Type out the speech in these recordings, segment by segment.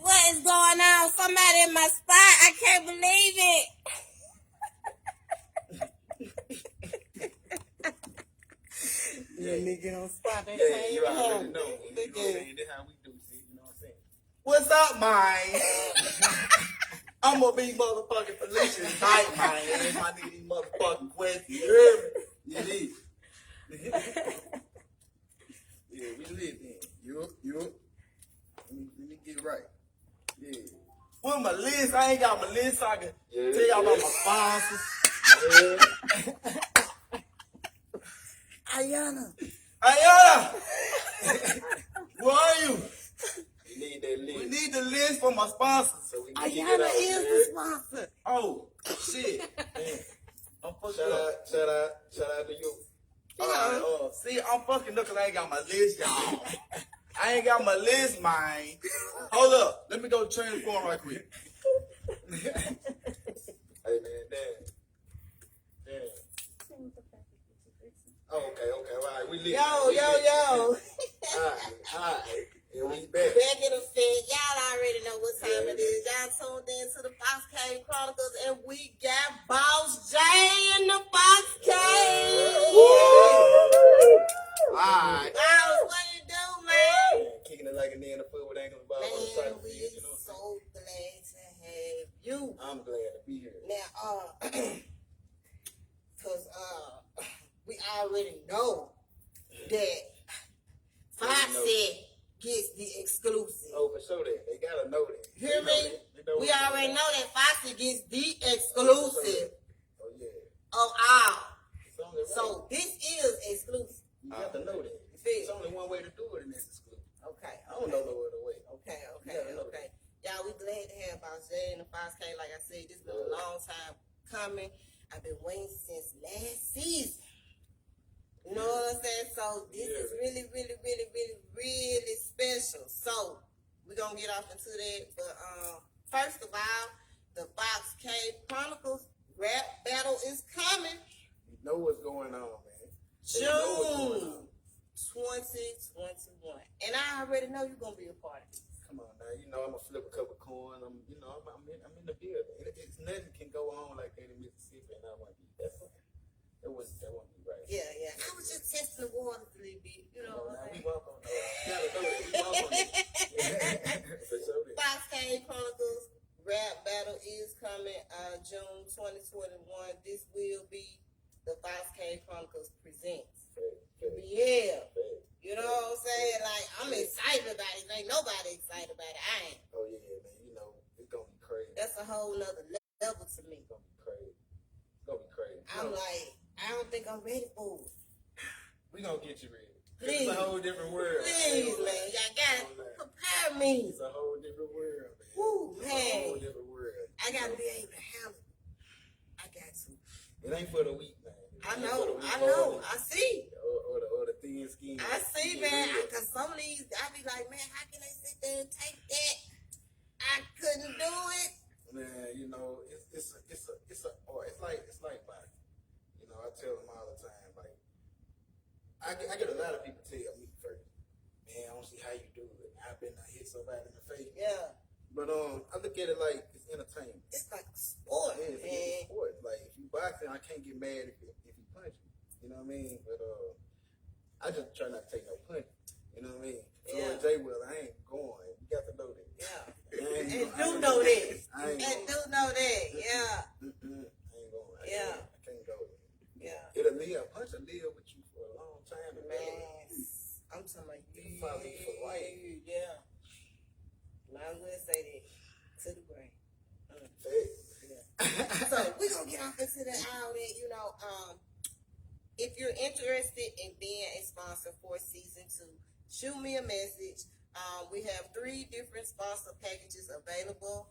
What is going on? Somebody in my spot. I can't believe it. Yeah, nigga on spot. Yeah, you already know. You know what I'm saying? That's how we do shit. You know what I'm saying? What's up, man? I'm gonna be motherfucking Felicia tonight, man. If I need these motherfucking questions, you hear me? It is. Yeah, we live then. You. Let me get right. Yeah. With my list, I ain't got my list, so I can tell y'all about my sponsors. Yeah. Ayana! Where are you? We need that list. We need the list for my sponsors. So we can get Ayana it out, is man. the sponsor. Oh, shit. Man. I'm fucking Shout up. out to you. Alright, see, I'm fucking up because I ain't got my list, y'all. I ain't got my list, man. Hold up. Let me go transform right quick. Hey, man, damn. Oh, okay, all right. We live. Yo. All right. And we back. Back in effect. Y'all already know what time it is. Y'all tuned in to the Fox Cave Chronicles, and we got Boss J in the Fox Cave. Alright. Boss, what you do, man? Kicking it like a knee in the foot with ankles about on the side Man, of the we field, you know. so glad to have you. I'm glad to be here. Now, cause we already know that Foxy gets the exclusive. Oh, for sure that. They gotta know that. Hear me? We already know that Foxy gets the exclusive Oh, yeah. of all. It's only right. So this is exclusive. You have to know that. You feel? It's only one way to do it, and it's exclusive. Okay. I don't know no other way. Okay. Yeah, I know Y'all, we glad to have Boss J in the Fox Cave. Like I said, this has been a long time coming. I've been waiting since last season. You know what I'm saying? So this is really, really, really, really, really special. So we're gonna get off into that. But first of all, the Fox Cave Chronicles rap battle is coming. You know what's going on, man. June 2021. And I already know you're gonna be a part of it. Come on now, you know I'm gonna flip a couple coins. I'm in the building. It's nothing can go on like that in Mississippi, and I want to be that one. That wouldn't be right. Yeah. I was just testing the waters a little bit, you know what Now I'm we saying? walk on that. You gotta know that. We walk on that. For sure. Fox Cave Chronicles rap battle is coming June 2021. This will be the Fox Cave Chronicles presents UBL. You know what I'm saying? Like, I'm excited about it. Ain't nobody excited about it. I ain't. Oh yeah, man. You know it's gonna be crazy. That's a whole nother level to me. It's gonna be crazy. It's gonna be crazy. I'm like, I don't think I'm ready for it. We gonna get you ready. Please. It's a whole different world. Please, man. Y'all gotta prepare me. It's a whole different world, man. Woo, It's a man. whole different world. I gotta be able to handle it. I got to. It ain't for the weak, man. I know. I see. Or the thin skin. I see, man. Cause some of these, I be like, man, how can they sit there and take that? I couldn't do it. Man, you know, it's like body. You know, I tell them all the time, like, I get a lot of people tell me first, man, I don't see how you do it. I've been hit somebody in the face. Yeah. But I look at it like it's entertainment. It's like a sport, Yeah, it's man. a sport. Like if you boxing, I can't get mad if you punch me. You know what I mean? But I just try not to take no punch. You know what I mean? Yeah. So Jay Will, I ain't going. You got to know that. Yeah. And do know that. I ain't And going. do know that. Yeah. I ain't going. Yeah. I can't go. Yeah. It'll live. Punch will live with you for a long time. Man. I'm talking about you. Follow you for life. Yeah. Might as well say that. To the brain. So we're gonna get off into all that, you know. If you're interested in being a sponsor for season 2, shoot me a message. We have 3 different sponsor packages available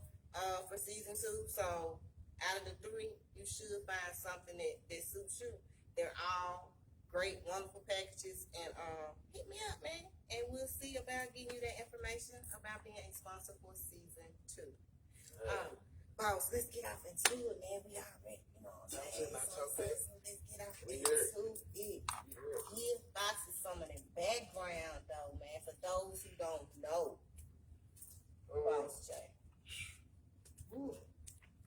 for season 2. So out of the 3, you should find something that suits you. They're all great, wonderful packages, and hit me up, man, and we'll see about getting you that information about being a sponsor for season 2. Boss, let's get off into it, man. We already, you know what I'm saying? So let's get off into it. Give Foxy some of the background, though, man, for those who don't know. Boss J. Ooh,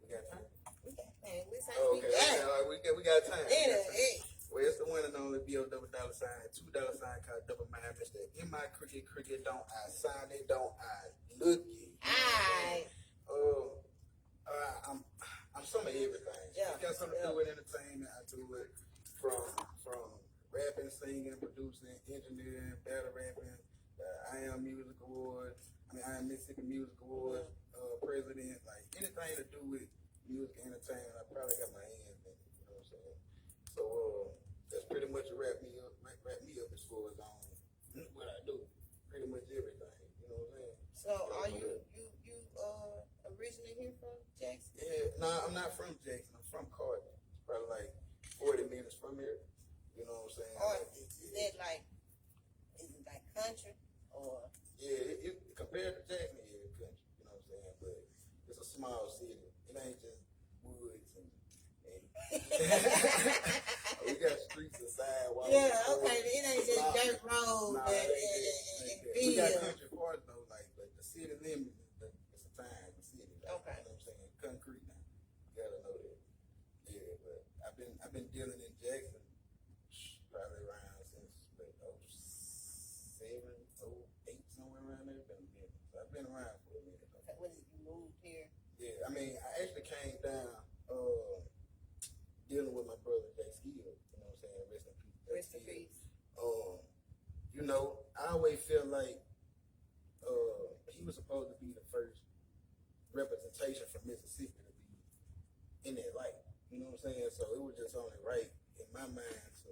we got time. Man, we say Oh, we okay, got. all right, we got time. Hey. Well, it's the one and only BO double $2 called Double Mind. Mr. M.I. Cricket, don't I sign it, don't I look it. Aight. I'm some of everything. Yeah. It got something to do with entertainment. I do it from rapping, singing, producing, engineering, battle rapping, I Am Music Award. I Am Mississippi Music Award, president. Like anything to do with music, entertainment, I probably got my hands in it. You know what I'm saying? So that's pretty much a wrap me up as far as on what I do. Pretty much everything. You know what I'm saying? So are you originally here from Jackson? Yeah, no, I'm not from Jackson. I'm from Carter. It's probably like 40 minutes from here. You know what I'm saying? Or is it like country or? Yeah, compared to Jackson, yeah, it's country. You know what I'm saying? But it's a small city. It ain't just woods and we got streets and sidewalks. Yeah, okay. It ain't just dirt road Nah, and we got field. country parts though, like, but the city limit it's a time, the city. Like, Okay. You know what I'm saying? Concrete now. You gotta know that. Yeah, but I've been dealing in Jackson probably around since like 07, 08, somewhere around there. Been a minute. So I've been around for a minute. Though. When you moved here? Yeah, I actually came down dealing with my brother Jay Skillz. You know what I'm saying? Rest in peace. Rest in peace. You know, I always feel like he was supposed to be the first representation from Mississippi to be in that light. You know what I'm saying? So it was just only right in my mind to,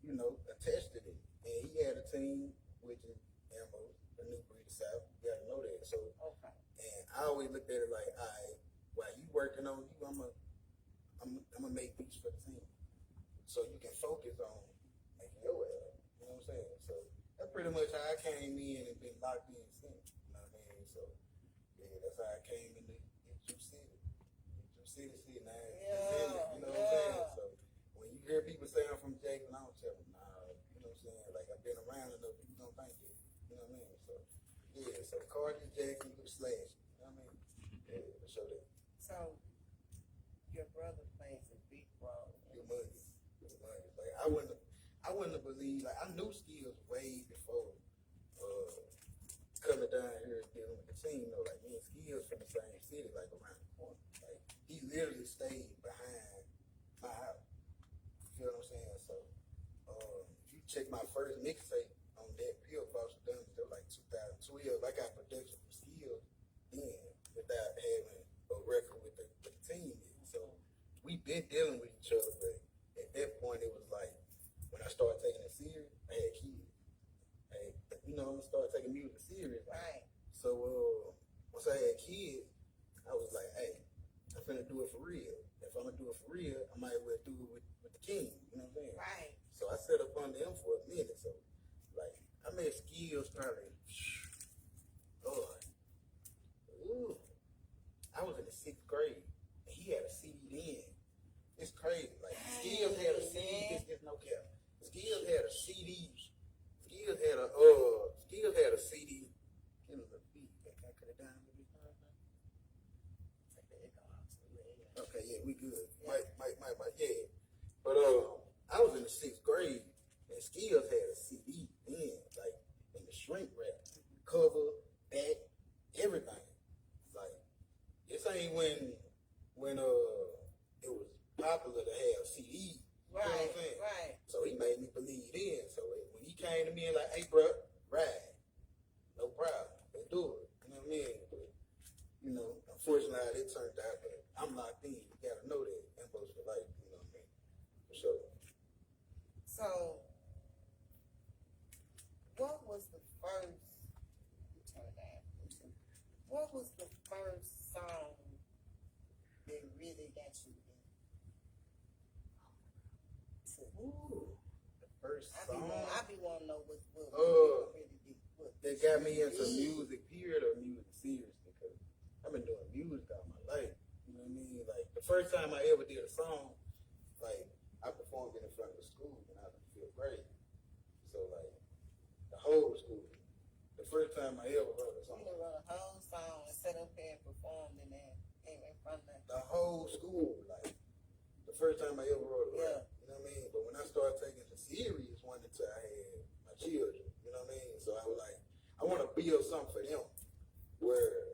you know, attach to it. And he had a team, which is Ammo, the new breed of South. You gotta know that. So, Okay. and I always looked at it like, all right, while you working on you, I'm gonna make beats for the team, so you can focus on making your ass. You know what I'm saying? So that's pretty much how I came in and been locked in since. You know what I mean? So yeah, that's how I came into City. Now. Yeah, You know what I'm saying? So when you hear people say I'm from Jackson, I don't tell them, nah. You know what I'm saying? Like I've been around enough, people don't think it. You know what I mean? So yeah, so Carter Jackson, you slash. You know what I mean? Yeah, for sure that. So your brother plays a big role. Your money. Like I wouldn't have believed. Like I knew Skillz way before coming down here and dealing with the team. Though, like me and Skillz from the same city, like around the corner. Like he literally stayed behind my house. You feel what I'm saying? So if you check my first mixtape on that Pill Boss done, it was like 2012. I got production from Skillz then without having a record with the team. So we been dealing with each other, but at that point it was like when I started taking it serious, I had kids. I'm gonna start taking music serious. Right. So once I had kids, I was like, hey, I'm finna do it for real. If I'm gonna do it for real, I might as well do it with the king. You know what I'm saying? Right. So I set up under him for a minute. So like I made Skillz probably I was in the 6th grade and he had a CD then. It's crazy. Like Skillz had a CD, it's no cap. Skillz had a CD. Skillz had a CD. Can I cut it down a little bit? Okay, yeah, we good. Mike, yeah. But I was in the 6th grade and Skillz had a CD then, like in the shrink wrap, cover, back, everything. Like this ain't when it was popular to have CDs. Right. You know what I'm saying? Right. So he made me believe in. So when he came to me and like, hey, bro, ride. No problem. Let's do it. You know what I mean? But, you know, unfortunately, how it turned out, but I'm locked in. You gotta know that. Infos for life. You know what I mean? For sure. So, what was the first? What was the first song that really got you into? Ooh, the first song. I be wanting to know what really did. That got me into music, period, or music serious, because I've been doing music all my life. You know what I mean? Like, the first time I ever did a song, like, I performed it in front of the school when I was in 5th grade. So, like, the whole school. The first time I ever wrote a song. You wrote a whole song. old school, like the first time I ever wrote a rap. You know what I mean? But when I started taking it serious, one until I had my children. You know what I mean? So I was like, I want to build something for them where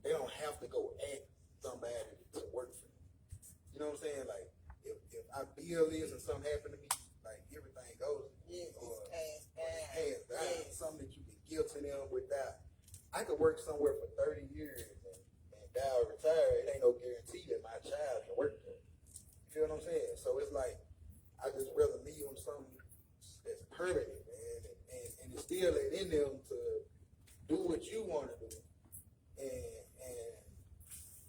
they don't have to go ask somebody to work for them. You know what I'm saying? Like if I build this and something happen to me, like everything goes. Or hands down, something that you can give to them without. I could work somewhere for 30 years and die or retire. It ain't no guarantee that my child can work there. You feel what I'm saying? So it's like I just rather leave them something that's permanent, man, and instill it in them to do what you want to do, and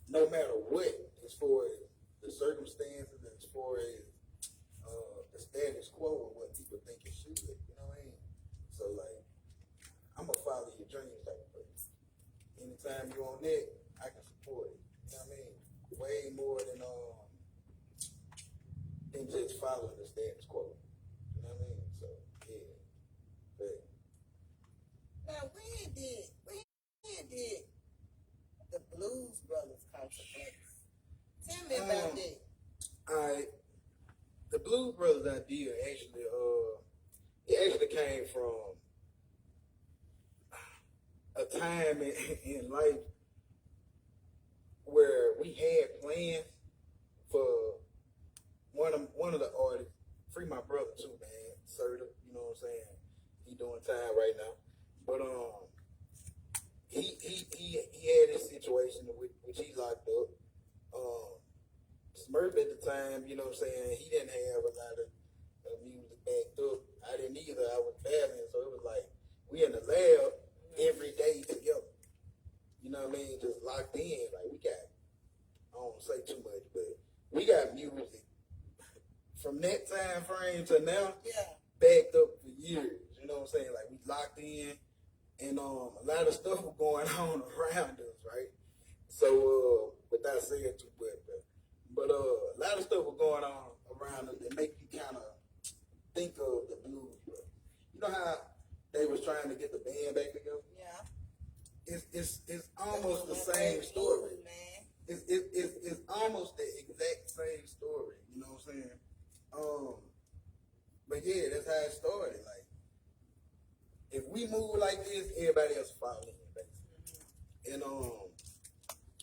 no matter what, as far as the circumstances, and as far as the status quo of what people think it should. You know what I mean? So like, I'm gonna follow your dreams type of person. Anytime you on that, I can support it. You know what I mean? Way more than just following the status quo. You know what I mean? So yeah. But Now, when did the Blues Brothers come to place? Tell me about that. Alright. The Blues Brothers idea actually came from a time in life where we had plans for one of the artists, free my brother too, man, Serta, you know what I'm saying? He doing time right now. But he had this situation which he locked up. Smurf at the time, you know what I'm saying, he didn't have a lot of music backed up. I didn't either. I was battling, so it was like we in the lab every day together. You know what I mean? Just locked in. Like we got, I don't want to say too much, but we got music from that time frame to now, backed up for years. You know what I'm saying? Like we locked in, and a lot of stuff was going on around us, right? So without saying too much, but a lot of stuff was going on around us that make you kind of think of the Blues Brothers. You know how they was trying to get the band back together? Yeah. It's almost the same story. It's almost the exact same story. You know what I'm saying? But yeah, that's how it started. Like, if we move like this, everybody else follow in, basically. And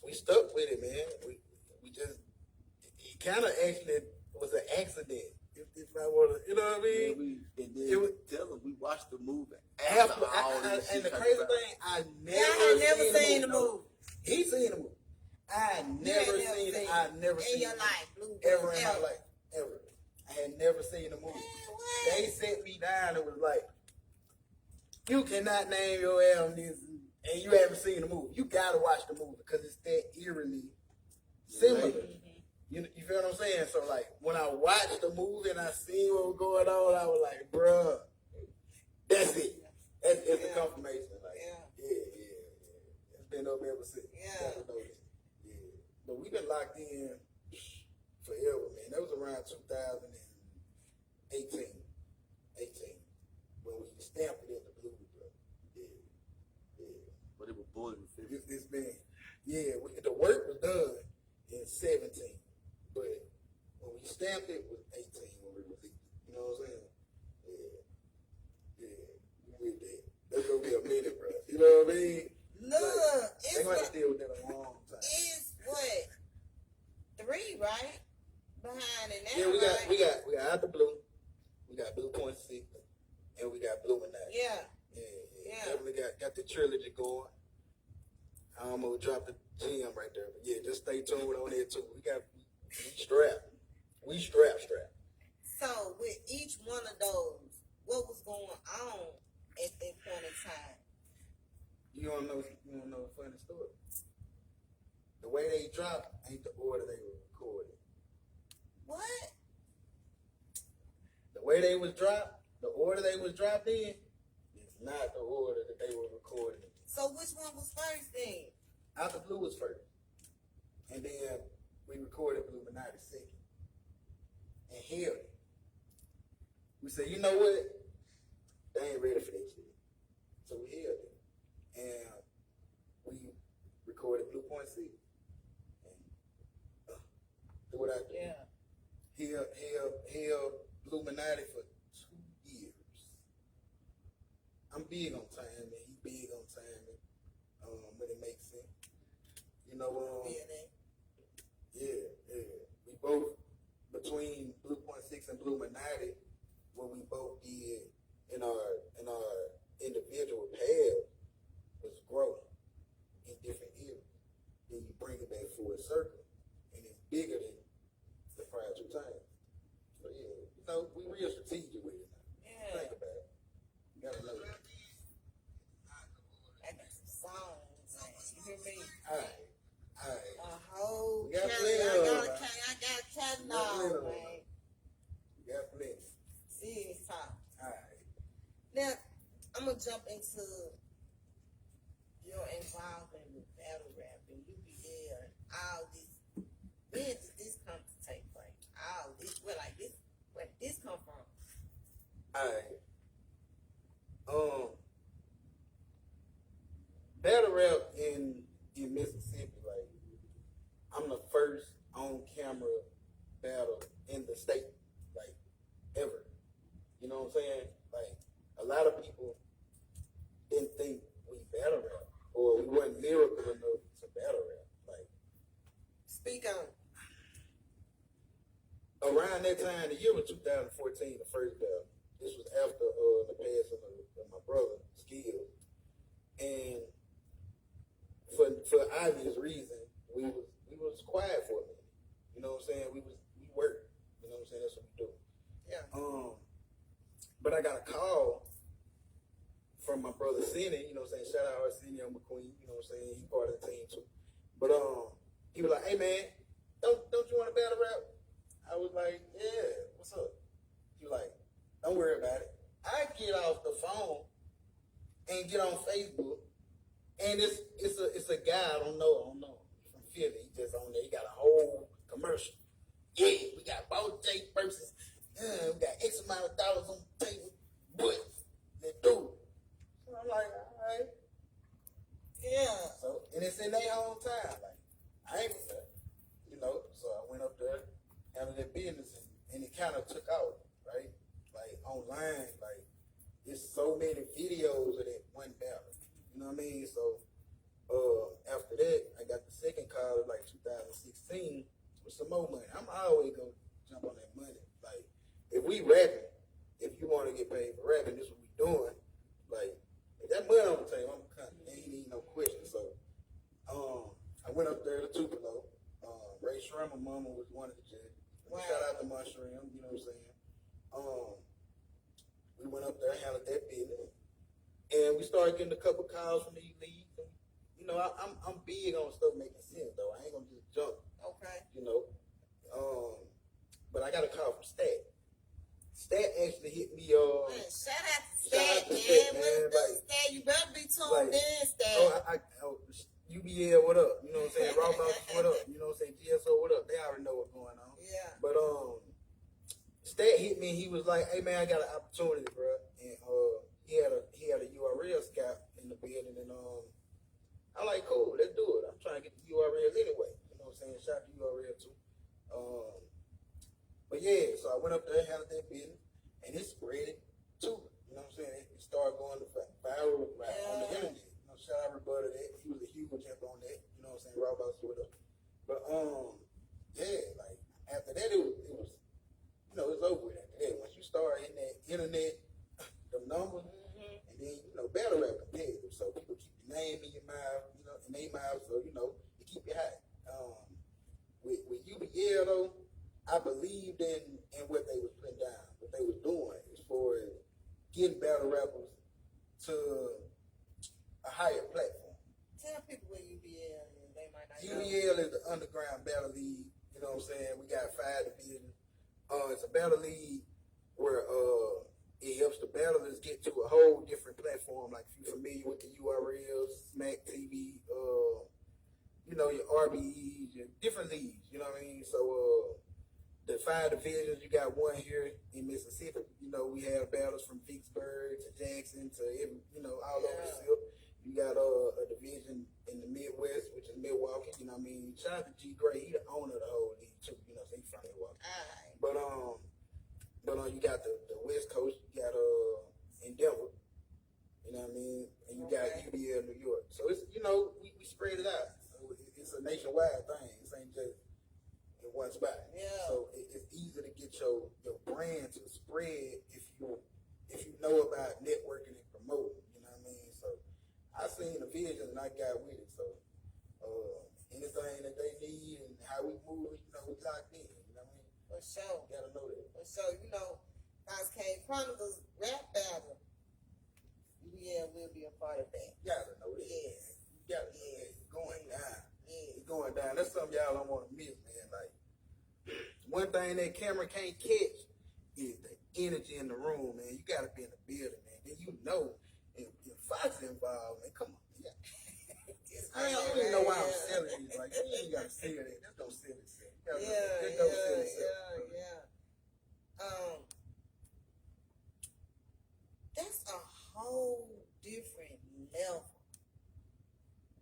we stuck with it, man. We just, it kind of actually was an accident. If I want to, you know what I mean? Tell them we watched the movie. And the crazy thing, I never seen the movie. He seen the movie. I never seen it. I never seen it. Ever in my life. Ever. I had never seen the movie. They set me down and was like, you cannot name your album this and you haven't seen the movie. You gotta watch the movie because it's that eerily similar. You feel what I'm saying? So like when I watched the movie and I seen what was going on, I was like, bruh, that's it. It's a confirmation. Like, yeah. It's been up ever since. Yeah. But we've been locked in forever, man. That was around 2018. When we stamped it in the Blues Brothers. Yeah. But it was bullet. It's been, the work was done in 17. But when we stamped it, it was 18 when we released it. You know what I'm saying? Yeah. We with that. That's gonna be a minute, bro. You know what I mean? Look, they might deal with that a long time. It's what? 3, right? Behind it now. Yeah, we got Out the Blue, we got Blue Point 6, and we got Blue and Night. Yeah. Definitely got the trilogy going. I almost dropped the gem right there, but yeah, just stay tuned on there too. We strapped. So with each one of those, what was going on at that point in time? You don't know a funny story. The way they dropped ain't the order they were recorded. What? The way they was dropped, the order they was dropped in, is not the order that they were recorded in. So which one was first then? Out the Blue was first. And then we recorded Blue Illuminati second. And held it. We said, you know what? They ain't ready for that shit. So we held it. And we recorded Blue Point 6. big on timing. He big on timing. When it makes sense. You know, yeah. We both between Blue Point 6 and Blue United, what we both did in our individual paths was grow in different areas. Then you bring it back full circle, and it's bigger than the prior two times. So yeah, you know, we real strategic with it now. Yeah. Think about it. You gotta know it. I got some songs, man. You hear me? All right. A whole We got catalog. plenty of them, I got a catalog, man. man. You got plenty. Serious talk. All right. Now, I'm gonna jump into your involvement with battle rap and UBL and all this. Where did this come to take place? All this, where did this come from? All right. Battle rap in Mississippi, like, I'm the first on camera battle in the state, like, ever. You know what I'm saying? Like, a lot of people didn't think we battle rap, or we weren't lyrical enough to battle rap. Like, Speak on. around that time, the year was 2014, the first battle. This was after the passing of my brother, Skillz. And for obvious reason, we was quiet for a minute. You know what I'm saying? We worked. You know what I'm saying? That's what we do. Yeah. But I got a call from my brother Cindy. You know what I'm saying? Shout out Arsenio McQueen. You know what I'm saying? He part of the team too. But he was like, "Hey man, don't you want to battle rap?" I was like, "Yeah, what's up?" He was like, "Don't worry about it." I get off the phone and get on Facebook, and it's a guy I don't know from Philly. He just on there. He got a whole commercial. Yeah, we got both Jake versus. We got X amount of dollars on the table. But let's do it. So I'm like, all right. Yeah. So and it's in their hometown. Like I ain't from there, you know. So I went up there, handled their business, and it kind of took out, right? Like online, like there's so many videos of that one battle. You know what I mean? So after that, I got the second call like 2016 with some more money. I'm always gonna jump on that money. Like if we rapping, if you want to get paid for rapping, this is what we doing. Like if that money on the table, I'm cutting. Ain't need no question. So I went up there to Tupelo. Ray Shrimmer mama was one of the judges. Wow. Shout out to Mushroom, you know what I'm saying? We went up there, handled that business, and we started getting a couple calls from these leagues. And, you know, I'm big on stuff making sense though. I ain't gonna just jump. Okay. You know. But I got a call from Stat. Stat actually hit me. Man, shout out to Stat, man. What's good, Stat? You better be tuned in, Stat. UBL, what up? You know what I'm saying? Raw Bouncers, what up? You know what I'm saying? GSO, what up? They already know what's going on. Yeah. But Stat hit me. He was like, "Hey man, I got an opportunity, bro." And he had a URL scout in the building, and I'm like, "Cool, let's do it." I'm trying to get the URL anyway. You know what I'm saying? Shout out to URL too. But yeah, so I went up there, handled that business, and it spread it too. You know what I'm saying? It started going viral on the internet. You know, shout out Roberta that. He was a huge help on that. You know what I'm saying? Raw Bouncers with us. But yeah, like after that, it was you know, it's over with after that. Once you start hitting that internet, the numbers, and then you know, battle rap competitive, so people keep your name in your mouth, you know, in their mouth, so you know, it keep you high. With UBL though, I believed in what they was putting down, what they was doing as far as getting battle rappers to a higher platform. Tell people what UBL is. They might not know. UBL is the underground battle league. You know what I'm saying? We got 5 divisions. It's a battle league where it helps the battlers get to a whole different platform. Like if you're familiar with the URLs, Smack TV, you know, your RBEs, your different leagues. You know what I mean? So the 5 divisions, you got one here in Mississippi. You know, we have battles from Vicksburg to Jackson to every, you know, all over the SIP. You got a division in the Midwest, which is Milwaukee. You know what I mean? Shout out to G Gray, he the owner of the whole league too. You know, so he's from Milwaukee. But you got the West Coast. You got in Denver. You know what I in New York. So it's, you know, we spread it out. So it's a nationwide thing. It ain't just in one spot. Yeah. So it's easy to get your brand to spread if you know about networking and promoting. You know what I mean? So I seen the vision and I got with it. So anything that they need and how we move, you know, we locked in. You know what I mean? For sure. You gotta know that. For sure. You know, House K Chronicles rap battle. Yeah, we'll be a part of that. You gotta know that. Yes. You gotta know that. It's going Yes. down. Yes. It's going down. That's something y'all don't want to miss, man. Like, one thing that camera can't catch is the energy in the room, man. You gotta be in the building, man. Then you know, if Fox involved, man, come on. Yeah. I don't even know why I'm selling these. Like, you ain't gotta sell it. Just don't sell it. Just don't sell it. That's a whole different level.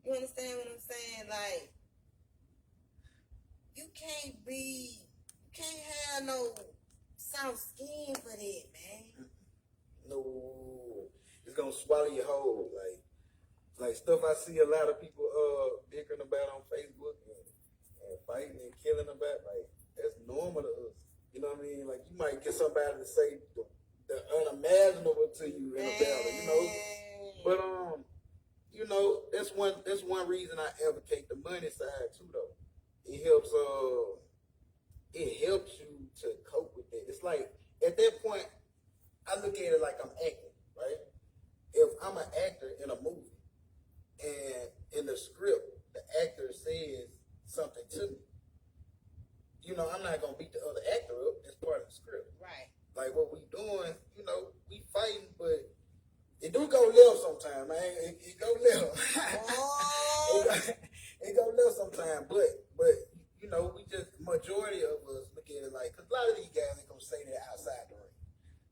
You understand what I'm saying? Like, you can't have no soft skin for that, man. No, it's gonna swallow your whole. Like stuff I see a lot of people bickering about on Facebook and fighting and killing about. Like, that's normal to us. You know what I mean? Like, you might get somebody to say the unimaginable to you in a battle, you know. But you know, that's one reason I advocate the money side too, though. It helps you to cope with it. It's like, at that point, I look at it like I'm acting, right? If I'm an actor in a movie and in the script the actor says something to me, you know, I'm not gonna beat the other actor up. That's part of the script. Right. Like, what we doing, you know, we fighting, but it do go left sometimes, man. It go left. Oh. it go left sometimes, but you know, we just, majority of us look at it like, because a lot of these guys ain't gonna say that outside the ring.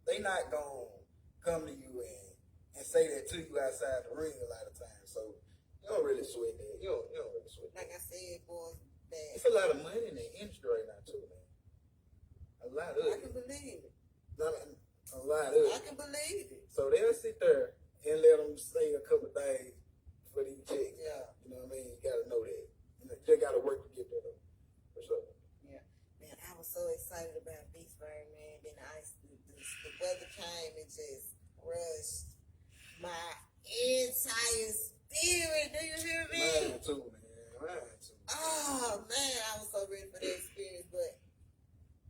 They not gonna come to you and say that to you outside the ring a lot of times. So you don't really sweat that. You don't really sweat that. Like I said, boys, that It's a lot of money in the industry right now too, man. A lot of I it. can believe it. A lot of it. I can believe it. So they'll sit there and let them say a couple things for these chicks. Yeah. You know what I mean? You gotta know that. You just gotta work to get there, though. For sure. Yeah. Man, I was so excited about Vicksburg, man. Then the weather came and just crushed my entire spirit. Do you hear me? Mine too, man. Mine too. Oh, man, I was so ready for that experience. But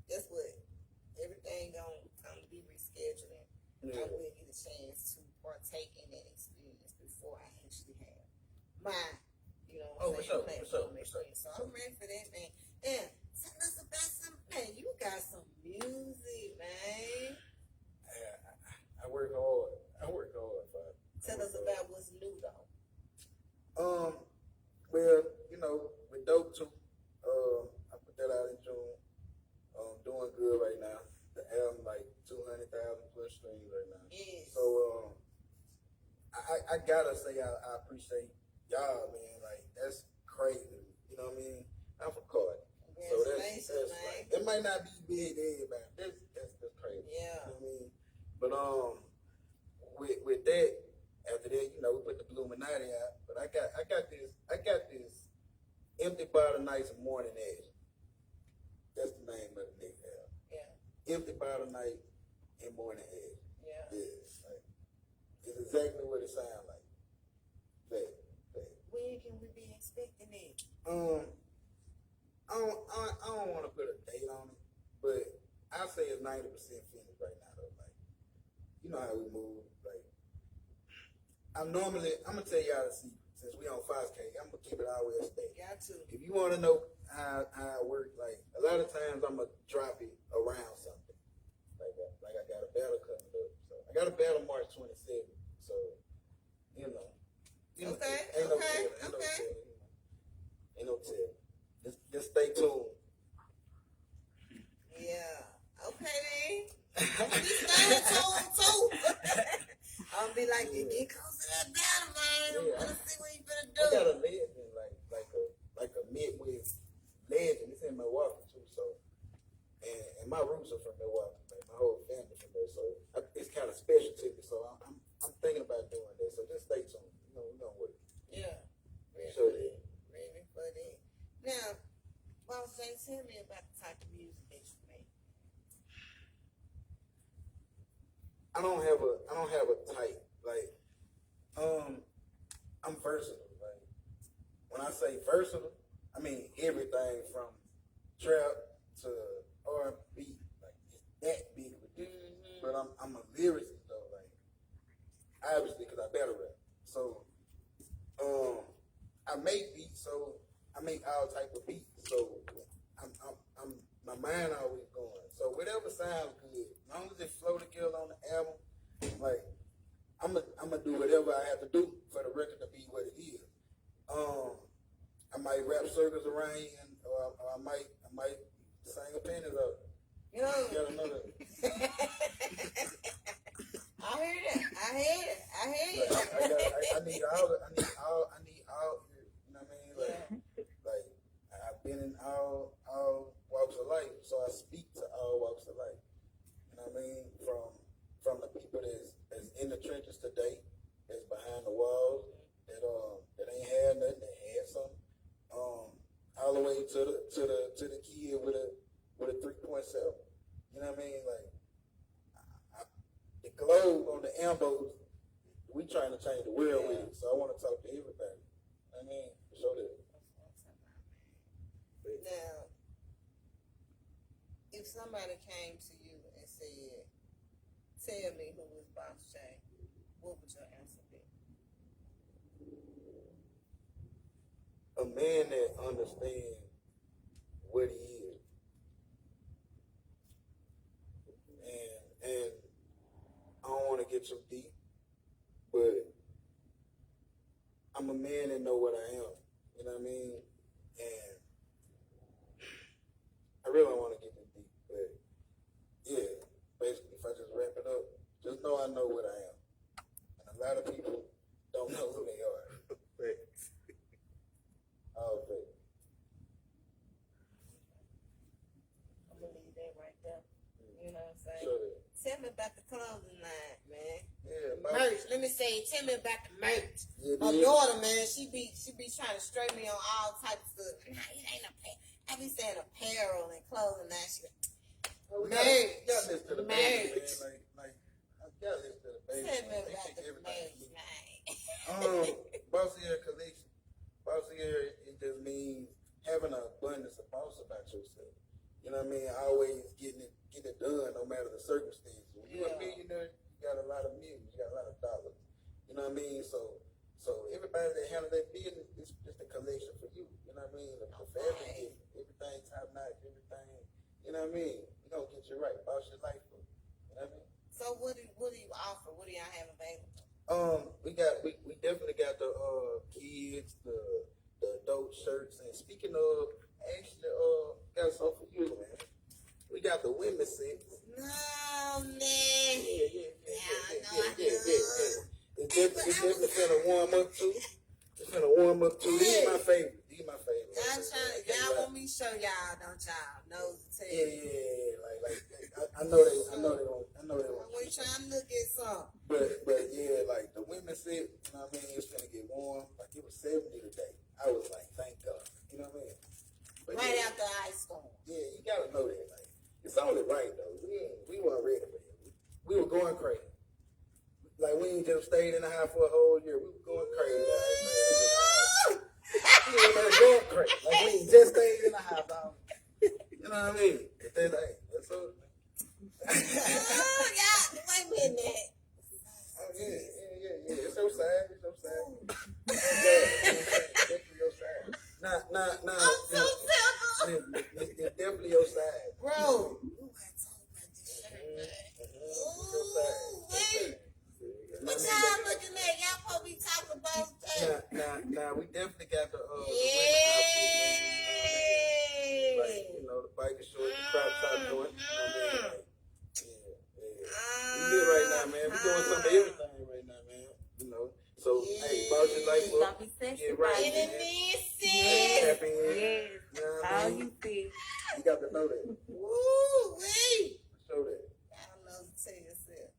guess what? Everything gonna be rescheduling. Yeah. I will get a chance to partake in that experience before I actually have my, you know what I'm saying, platform experience. So I'm ready for that, man. And tell us about some, man, you got some music, man. I work hard. Tell us about what's new, though. Well, you know, with Dope 2, I put that out in June. Doing good right now. The album, like 200,000 plus streams right now. Yes. So, I gotta say, I appreciate y'all, man. Like, that's crazy. You know what I mean? I'm from Cardi. So that's man. like, it might not be big to everybody. That's crazy. Yeah. You know what I mean? But with that, after that, you know, we put the Illuminati out. But I got this Empty Bottle Nights and Morning Edge. That's the name of the next album. Yeah. Empty Bottle Night and Morning Edge. Yeah. Yes. Like, it's exactly what it sounds like. When can we be expecting it? I don't want to put a date on it, but I'll say it's 90% finished right now, though. Like, you know how we move. Like, I'm gonna tell y'all the secret. Since we on 5K, I'm gonna keep it all the way steady. Got to. If you want to know how I work, like, a lot of times I'm gonna drop it around something. Like I got a battle coming up. So I got a battle March 27th. So, you know. Okay. Ain't no tell. Just stay tuned. Yeah. Okay then. We staying tuned too. I'm gonna be like, get close to that battle, man. Yeah. Let's see what you finna I got do. a legend, like a Midwest legend. It's in Milwaukee too, so and my roots are from Milwaukee, like my whole family from there, so it's kind of special to me. So I'm thinking about doing that. So just stay tuned. You know, we're gonna work. Now, Boss J, tell me about the type of music that you make. I don't have a type. Like, I'm versatile. Like, when I say versatile, I mean everything from trap to R&B. Like, it's that big of a difference. But I'm a lyricist though. Like, obviously, because I battle rap. So, I make beats. So I make all type of beats. So I'm my mind always going. So whatever sounds good, as long as it flow together on the album, like I'm gonna do whatever I have to do for the record to be what it is. I might rap circles around you, or I might sing a penny up. You know, You gotta know that. I heard it. Like, I need all. You know what I mean? Like I've been in all walks of life, so I speak to all walks of life. You know what I mean? From the people that's in the trenches today, that's behind the walls, that ain't had nothing, that had something. All the way to the kid with a 3.7. You know what I mean? Like the globe on the ambos, we trying to change the world with it. So I want to talk to everybody. I mean, show that. Now, if somebody came to you and said, "Tell me who was Boss J," what would your answer be? A man that understands what he is, and I don't want to get too deep, but I'm a man that know what I am. You know what I mean? And I really don't want to get too deep, but yeah, basically, if I just wrap it up, just know I know what I am, and a lot of people don't know who they are. Oh, okay. I'm gonna leave that right there. You know what I'm saying? Sure. Tell me about the clothing line, man. Yeah, Merch. Let me say, tell me about the merch. Yeah, My yeah. daughter, man, she be trying to straight me on all types of stuff. Nah, it ain't I be saying apparel and clothing line. She Well, we merch. gotta listen to the baby, Merch. man. Like, I gotta listen to the baby. Tell me man. They about think the everything. merch, man. Bossy Air collection. Bossy Air, it just means having an abundance of boss about yourself. You know what I mean? Always getting it done, no matter the circumstances. When you're a millionaire, you got a lot of millions, you got a lot of dollars. You know what I mean? So everybody that handle that business, it's just a collection for you. You know what I mean? The family, everything top notch, everything. You know what I mean? We gonna get you right. Boss your life for you. You know what I mean? So what do you offer? What do y'all have available? We definitely got the kids, the adult shirts, and speaking of, actually, got something for you, man. We got the women's sets. No, man. Yeah. Yeah. It's definitely finna warm up too. It's finna warm up too. These my favorite. Y'all want me to show y'all, don't y'all? Nose to tail. Yeah. Like I know they won't. We trying to look at something. But yeah, like the women's set, you know what I mean? It's gonna get warm. Like it was 70 today. I was like, thank God. You know what I mean? But Right yeah, after ice storm. Yeah, you gotta know that. Like, it's only right though. We weren't ready for it. We were going crazy. Like we ain't just stayed in the house for a whole year. We were going crazy. We were going crazy. Like we ain't just stayed in the house. You know what I mean? But then, like, that's all. Yeah, wait a minute. Oh, yeah. It's your side. Definitely your side. Nah. I'm so simple. It's definitely your side. Bro. Ooh, I told about this shirt, man. It's your side. Wait. What y'all looking at? Y'all supposed to be talking about that. Nah, we definitely got the Yeah. like, you know, the biker shorts, the crop top joint. You know what I mean? Like, yeah. We good right now, man. We doing some of everything right now, man. You know. So, hey, boss your life up. Don't be sexy, Get right, Get man. in this, Tap sis. in. Yes. You know what How I mean? you feel? You got to know that. Woo-wee. Show that. Y'all know to tell yourself.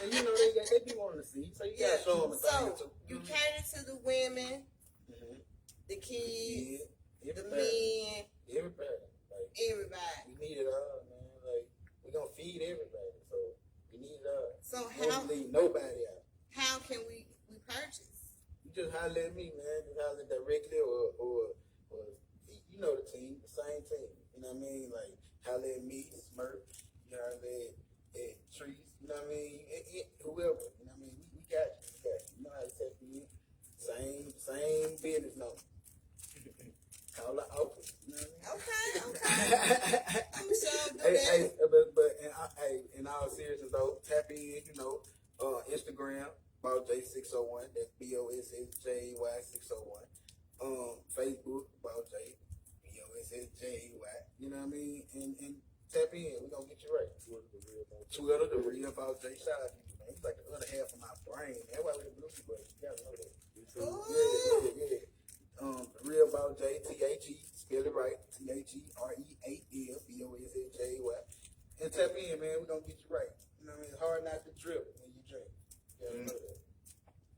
And you know, they be wanting to see. So you got to show them a thing, So, too. you cater to the women, Mhm. the kids, men, Everybody. Like, everybody. we need it all, man. Like, we gonna feed everybody, so we need it all. So We don't leave nobody out. how can we purchase? You just holler at me, man. Just holler directly or you know the team, the same team. You know what I mean? Like, holler at me, Smurf. You holler at Trees. You know what I mean? Whoever. You know what I mean? We got you. We got you. You know how to take me in. Same business number. Call the office. You know what I mean? Okay. I'm sure do that. Hey, but in all seriousness though, tap in, you know, Instagram, BallJ601, that's BOSSJY 601. Facebook, BallJ, BOSSJY, you know what I mean? And tap in, we're gonna get you right. Twitter, the real BallJ. Shout out to you, man. He's like the other half of my brain. That's why we're Bluesy Brothers. You gotta know that. Yeah. The real BallJ, THE, spell it right, THEREAL, BOSSJY. And tap in, man. We're gonna get you right. You know what I mean? It's hard not to drip when you drink. You gotta know that.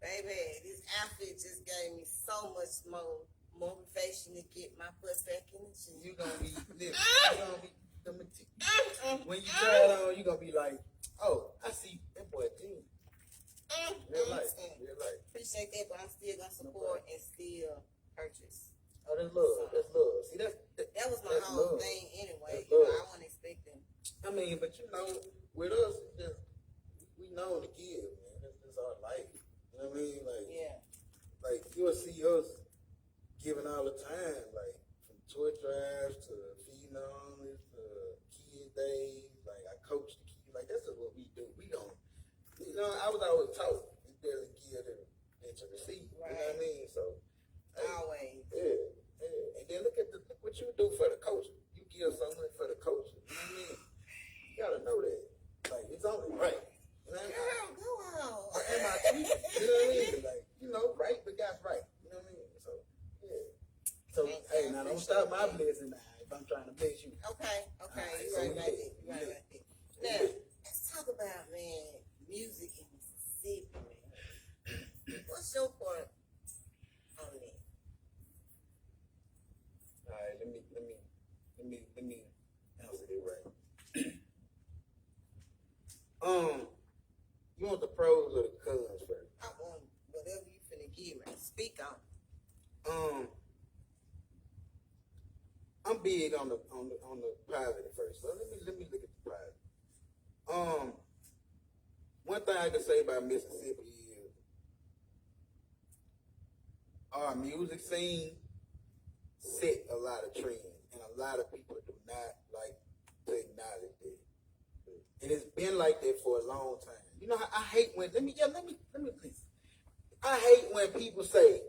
Baby, this outfit just gave me so much more motivation to get my foot back in the gym. You gonna be lit. You gonna be when you try it on, you gonna be like, oh, I see that boy Gene. Real life. Appreciate that, but I'm still gonna support and still purchase. Oh, that's love. That's love. See, That was my that's whole love. thing anyway. That's You know, love. I wasn't expecting. I mean, but you know, with us, it's just, we know to give, man. That's our life. You know what I mean? Like you'll see us giving all the time, like from tour drives to feeding on it to kid days. Like I coach the kids. Like that's just what we do. We don't. You know, I was always taught it's better to give than to receive. Right. You know what I mean? So Always. yeah. And then look what you do for the coach. You give so much for the coach. You know what I mean? You gotta know that. Like it's only right. You know what I mean? Girl, go on. Am I tweaking? You know what I mean? Like, you know, right, but that's right. You know what I mean? So, yeah. So, hey, now don't stop my blessing now if I'm trying to bless you. Okay. Alright, You so right we about lit. that. You right about that. We Now, lit. let's talk about, man, music in Mississippi, man. What's your part on that? All right, let me answer it right. You want the pros or the cons first? I want whatever you finna give me. Speak on. I'm big on the positive first. So let me look at the positive. One thing I can say about Mississippi is our music scene set a lot of trends, and a lot of people do not like to acknowledge that. And it's been like that for a long time. You know, I hate when let me listen. I hate when people say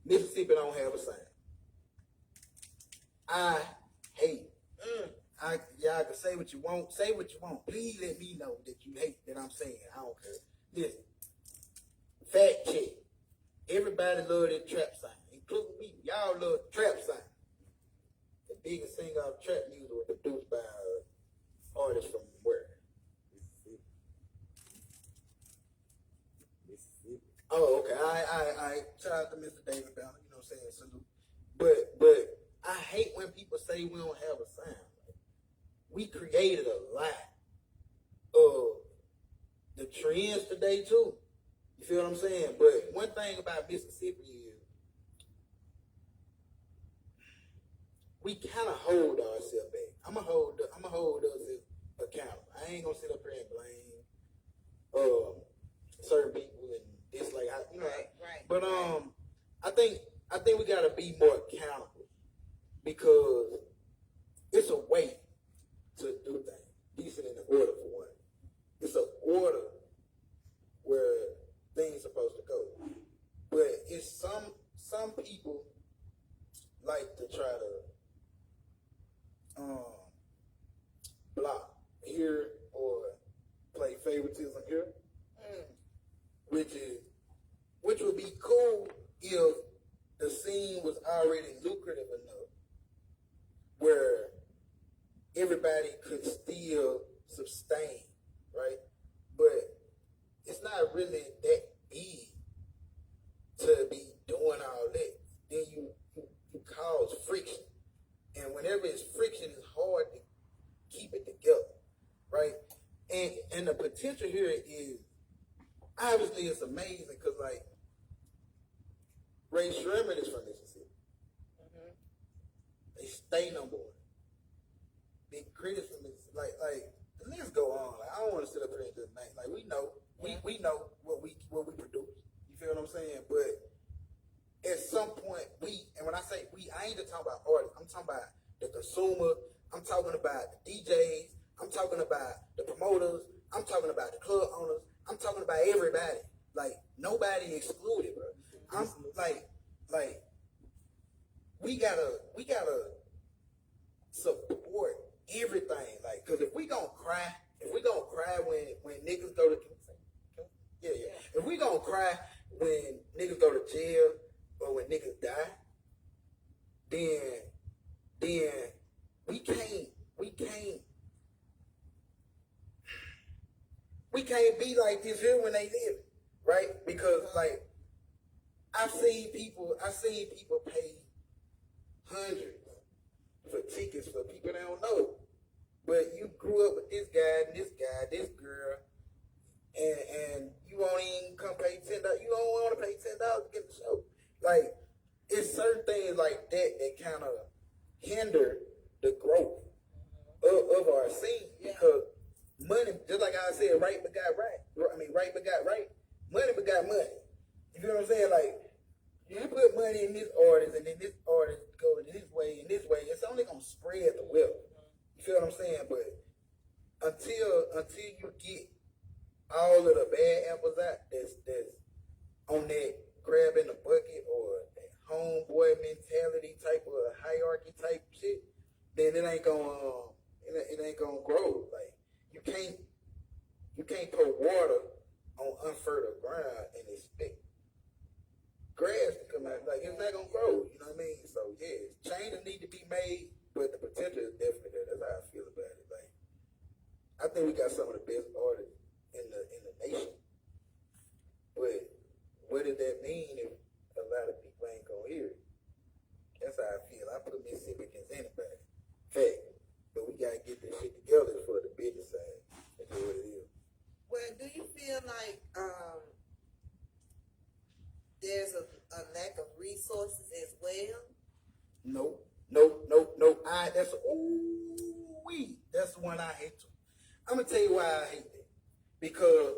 Mississippi don't have a sound. I hate. Y'all can say what you want. Say what you want. Please let me know that you hate that I'm saying. I don't care. Listen. Fact check. Everybody love that trap sound, including me. Y'all love trap sound. The biggest singer of trap music was produced by artists from where? Mississippi. Oh, okay. I shout out to Mr. David Bell. You know what I'm saying? Salute. But I hate when people say we don't have a sound. We created a lot of the trends today too. You feel what I'm saying? But one thing about Mississippi is we kind of hold ourselves back. I'm gonna hold us accountable. I ain't gonna sit up here and blame certain people and dislike. You know, Right. But I think we gotta be more accountable because it's a way to do things decent in the order for one. It's an order where things supposed to go, but it's some people like to try to block here or play favoritism here, which would be cool if the scene was already lucrative enough where everybody could still sustain, right? But it's not really that big to be doing all that. Then you cause friction. potential here is obviously it's amazing because like Ray Sherman is from Mississippi. Mm-hmm. They stay number one. Big critics from Mississippi. Like the list go on. Like, I don't want to sit up here and just name. Like we know, we know what we produce. You feel what I'm saying? But at some point, and when I say we, I ain't just talking about artists. I'm talking about the consumer. I'm talking about the DJs. I'm talking about the promoters. I'm talking about the club owners. I'm talking about everybody. Like nobody excluded, bro. I'm like we gotta support everything. Like, cause if we gonna cry when niggas go to if we gonna cry when niggas go to jail or when niggas die, then we can't be like this here when they live, right? Because like I've seen people pay hundreds for tickets for people they don't know. But you grew up with this guy, this girl, and you won't even come pay $10. You don't want to pay $10 to get the show. Like, it's certain things like that kind of hinder the growth of our scene. Because money, just like I said, right begot right. I mean, right begot right. Money begot money. You feel what I'm saying? Like, you put money in this artist, and then this artist goes this way and this way, it's only gonna spread the wealth. You feel what I'm saying? But until you get all of the bad apples out that's on that grabbing the bucket or that homeboy mentality type of hierarchy type shit, then it ain't gonna grow. Like you can't pour water on unfertile ground and expect grass to come out. Like it's not gonna grow. You know what I mean? So yeah, changes need to be made, but the potential is definitely there. That's how I feel about it. Like I think we got some of the best artists in the nation. But what does that mean if a lot of people ain't gonna hear it? That's how I feel. I put Mississippi against anybody. Fact. But we gotta get this shit together for the business side. That's what it is. Well, do you feel like there's a lack of resources as well? No. That's the one I hate too. I'm gonna tell you why I hate that. Because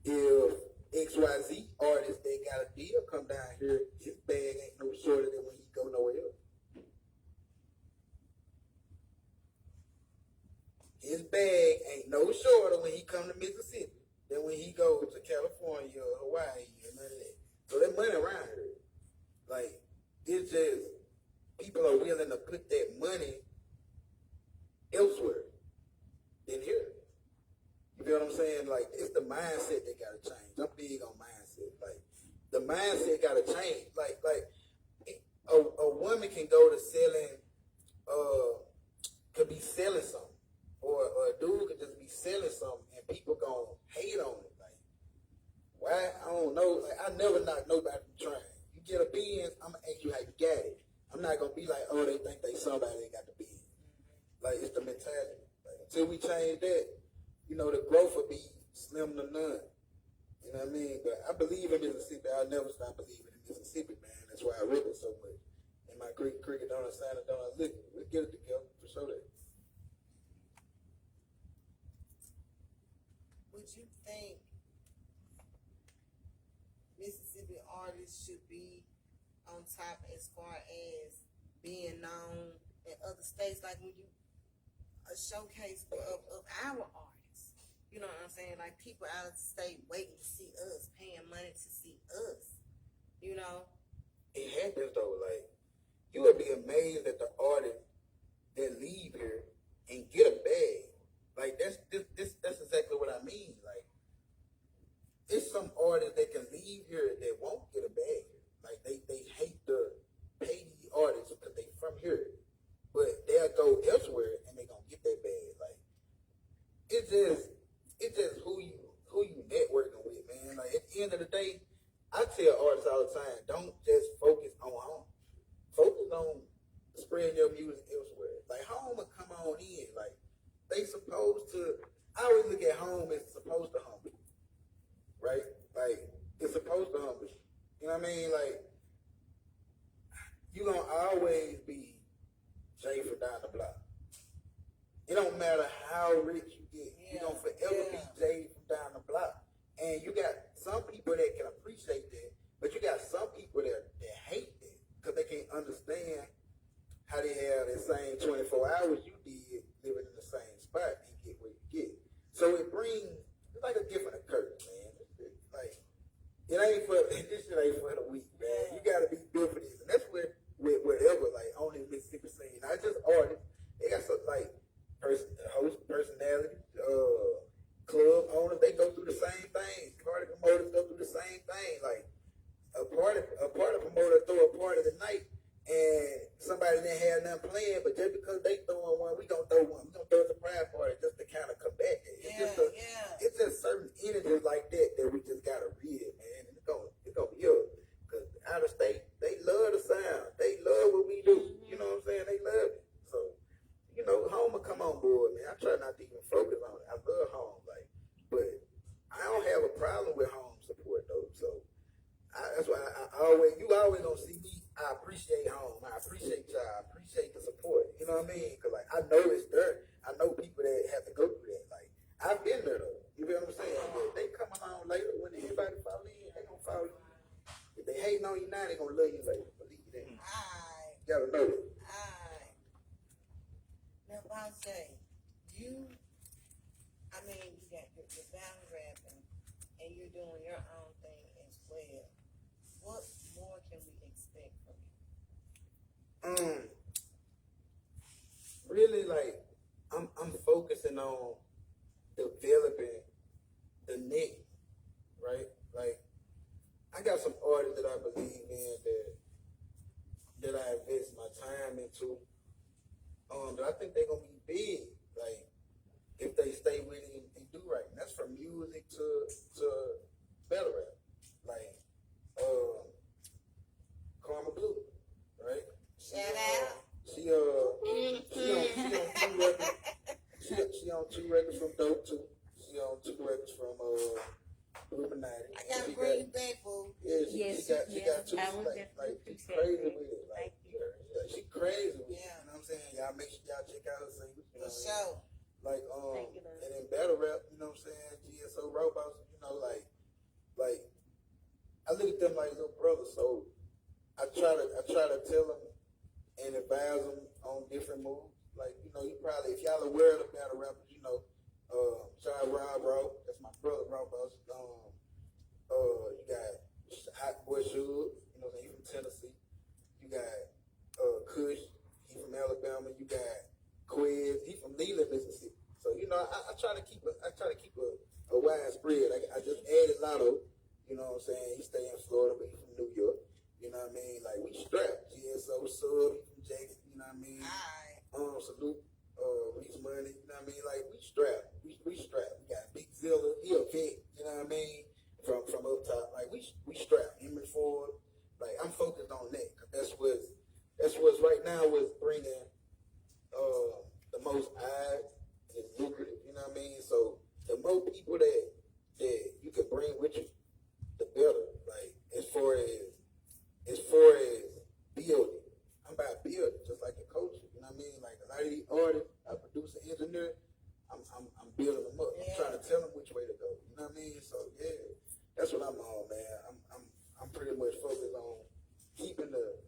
if XYZ artist that got a deal come down here, his bag ain't no shorter than when he go nowhere else. His bag ain't no shorter when he come to Mississippi than when he goes to California or Hawaii or none of that. So that money around here, like, it's just people are willing to put that money elsewhere than here. You feel what I'm saying? Like, it's the mindset that gotta change. I'm big on mindset. Like, the mindset gotta change. Like a woman can go to selling, could be selling something. Or a dude could just be selling something and people gonna hate on it. Like, why? I don't know. Like, I never knock nobody from trying. You get a Benz, I'm gonna ask you how you got it. I'm not gonna be like, oh, they think they somebody that got the Benz. Like, it's the mentality. Like, until we change that, you know, the growth will be slim to none. You know what I mean? But I believe in Mississippi. I'll never stop believing in Mississippi, man. That's why I rip it so much. And my Greek cricket don't sign it, don't look. We'll get it together for sure. That. Would you think Mississippi artists should be on top as far as being known in other states? Like when you a showcase of our artists, you know what I'm saying? Like people out of the state waiting to see us, paying money to see us, you know? It happens though. Like you would be amazed at the artists that leave here and get a bag. Like that's exactly what I mean. Like it's some artists that can leave here that won't get a bag. Like they hate to pay these artists because they from here, but they'll go elsewhere and they gonna get that bag. Like it's just who you networking with, man. Like at the end of the day, I tell artists all the time, don't just focus on home. Focus on spreading your music elsewhere. Like home will come on in. Like they supposed to I always look at home as supposed to humble you, right? Like, it's supposed to humble you. You know what I mean? Like, you gonna always be Jay from down the block. It don't matter how rich you get. You gonna forever be Jay from down the block. And you got some people that can appreciate that, but you got some people that hate that because they can't understand how they have the same 24 hours you did living in the same spot and get where you get. So it brings, it's like a gift and a curse, man. It's like, it ain't for, this shit ain't for the weak, man. You gotta be built for this. And that's with whatever, like, on the Mississippi scene. Not just artists. They got some, like, host personality, club owners, they go through the same thing. Party promoters go through the same thing. Like, a party promoter throw a party tonight, and somebody didn't have nothing planned, but just because they throwing one, we gonna throw one. We gonna throw a surprise party just to kind of combat it. It's just certain energies like that we just gotta read, man. And it's gonna be up. Cause out of state, they love the sound. They love what we do. You know what I'm saying? They love it. So, you know, home will come on board, man. I try not to even focus on it. I love home, like, but I don't have a problem with home support though. So that's why you always gonna see me. I appreciate home. I appreciate y'all. I appreciate the support. You know what I mean? Cause like I know it's there. I know people that have to go through that. Like I've been there though. You feel what I'm saying? But they come along later when everybody fall in. They gonna fall in. If they hating on you now, they gonna love you later. Believe that. You gotta know that. Now, Bonsai, you got your battle rapping, and you're doing your own thing as well. What more can we expect from you? Really, like, I'm focusing on developing the next, right? Like, I got some artists that I believe in that I invest my time into. But I think they're gonna be big, like if they stay with it and do right. And that's from music to battle rap, like Karma Blue, right? Shout out. She on two records from Dope 2. She on 2 records from Illuminati. I gotta bring you back, boo. Yeah, she got 2. Like she's crazy with it. Like she crazy with it. You know what I'm saying? Y'all make sure y'all check out her singles. For sure. Like and then battle rap, you know what I'm saying? GSO Robots, you know, like I look at them like little brothers. So I try to tell them and advise them on different moves. Like, you know, you probably, if y'all aware of the battle rappers, you know, shout out Rob, that's my brother, Robots. You got Hot Boy Suge, you know, he from Tennessee. You got Kush, he from Alabama. You got Quiz, he from Leland, Mississippi. So, you know, I try to keep a wide spread. I just added Lotto, you know what I'm saying? He stay in Florida, but he from New York. You know what I mean? Like, we strapped. GSO Sub, he from Jackson, you know what I mean? Salute, Reese Money, you know what I mean? Like, we strapped. We strapped. We got Big Zilla, he a vet, you know what I mean? From up top. Like, we strapped. Him and Ford. Like, I'm focused on that. Cause that's what's right now what's bringing the most eyes and it's lucrative, you know what I mean? So, the more people that you can bring with you, the better. Like, as far as building. I'm about building, just like the coach. You know what I mean? Like a lot of these artists, I produce an engineer, I'm building them up. I'm trying to tell them which way to go. You know what I mean? So yeah, that's what I'm on, man. I'm pretty much focused on keeping the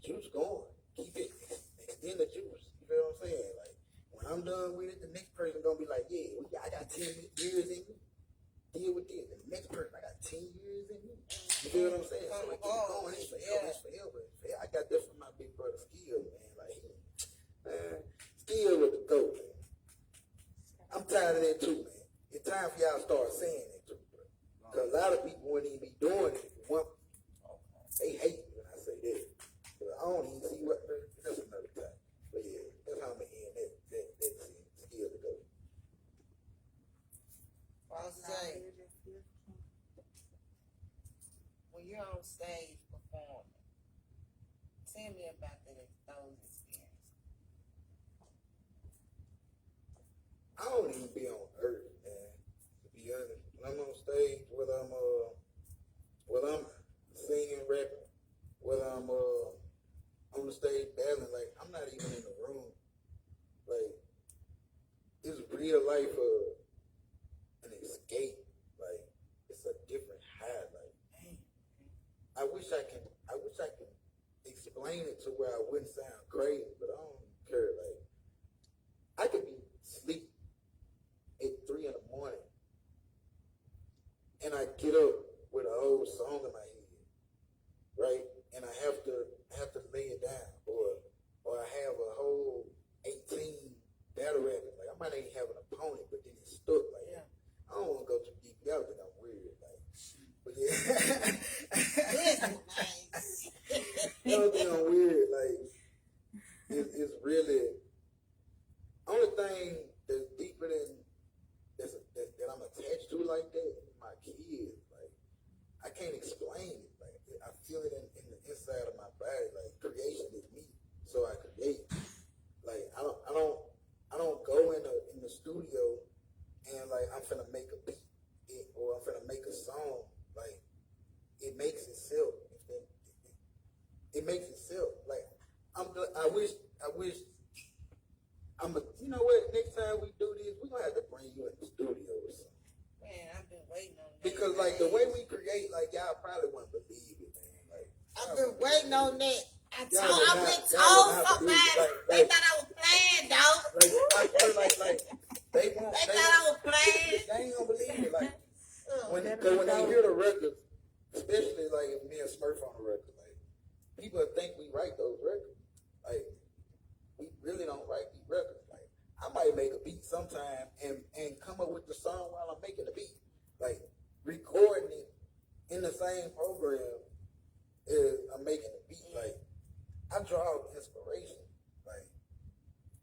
juice going. Keep it, extend the juice. You feel what I'm saying? Like when I'm done with it, the next person gonna be like, yeah, I got 10 years in me. Deal with this. And the next person, I got 10 years in me. You feel what I'm saying? So it keep going. It's forever. I got that from my big brother Skillz, man. Like, man, Skillz with the GOAT, man. I'm tired of that too, man. It's time for y'all to start saying that too, bro. Because a lot of people wouldn't even be doing it. They hate me when I say that. But I don't even see what. That's another time. But yeah, that's how I'm gonna end that Skillz to go. I'll say, when you're on stage performing, tell me about those experiences. I don't even be on earth, man. To be honest, when I'm on stage, whether I'm singing, rapping, whether I'm on the stage battling, like I'm not even in the room. Like it's real life an escape. Like it's a different high. Like I wish I can explain it to where I wouldn't sound crazy, but I don't care. Like I could be asleep at 3 in the morning, and I get up with a whole song in my head, right? And I have to lay it down, or I have a whole 18 battle rappers. Like I might not even have an opponent, but then it's stuck. Like I don't want to go too deep. Y'all think I'm weird, like, but yeah. Y'all think I'm weird, like it's really only thing that's deeper than that I'm attached to like that. My kids, like I can't explain it. Like I feel it in the inside of my body. Like creation is me, so I create. Like I don't go in the studio and like I'm finna make a beat or I'm finna make a song. Like it makes itself. It makes itself. Like I wish. You know what? Next time we do this, we're gonna have to bring you in the studio or something. Man, I've been waiting on that. Because like the way we create, like y'all probably wouldn't believe it, man. Like I've been waiting on that. I've been told somebody they thought I was playing, dog. Like they won't. They thought I was playing. They ain't gonna believe it. Like when they hear the records, especially like if me and Smurf on the record, like people think we write those records. Like we really don't write these records. Like I might make a beat sometime and come up with the song while I'm making the beat. Like recording it in the same program as I'm making the beat. Like I draw inspiration. Like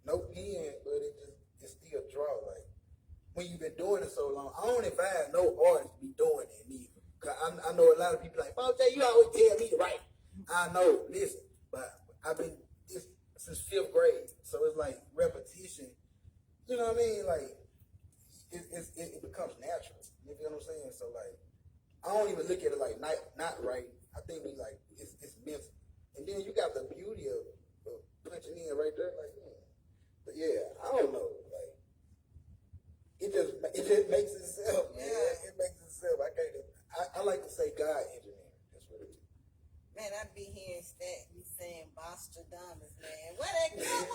no pen, but it still draw. Like when you've been doing it so long, I don't advise no artist to be doing it neither. Cause I know a lot of people like, oh Jay, you always tell me to write. I know, listen, but I've been this since 5th grade, so it's like repetition. You know what I mean? Like it becomes natural. You know what I'm saying? So like I don't even look at it like not right. I think we like it's mental. And then you got the beauty of punching in right there, like. But yeah, I don't know. Like it just makes itself. Yeah, it makes itself. I like to say God engineering. That's what it is. Man, I be hearing Stat be saying Bostradamus, man. What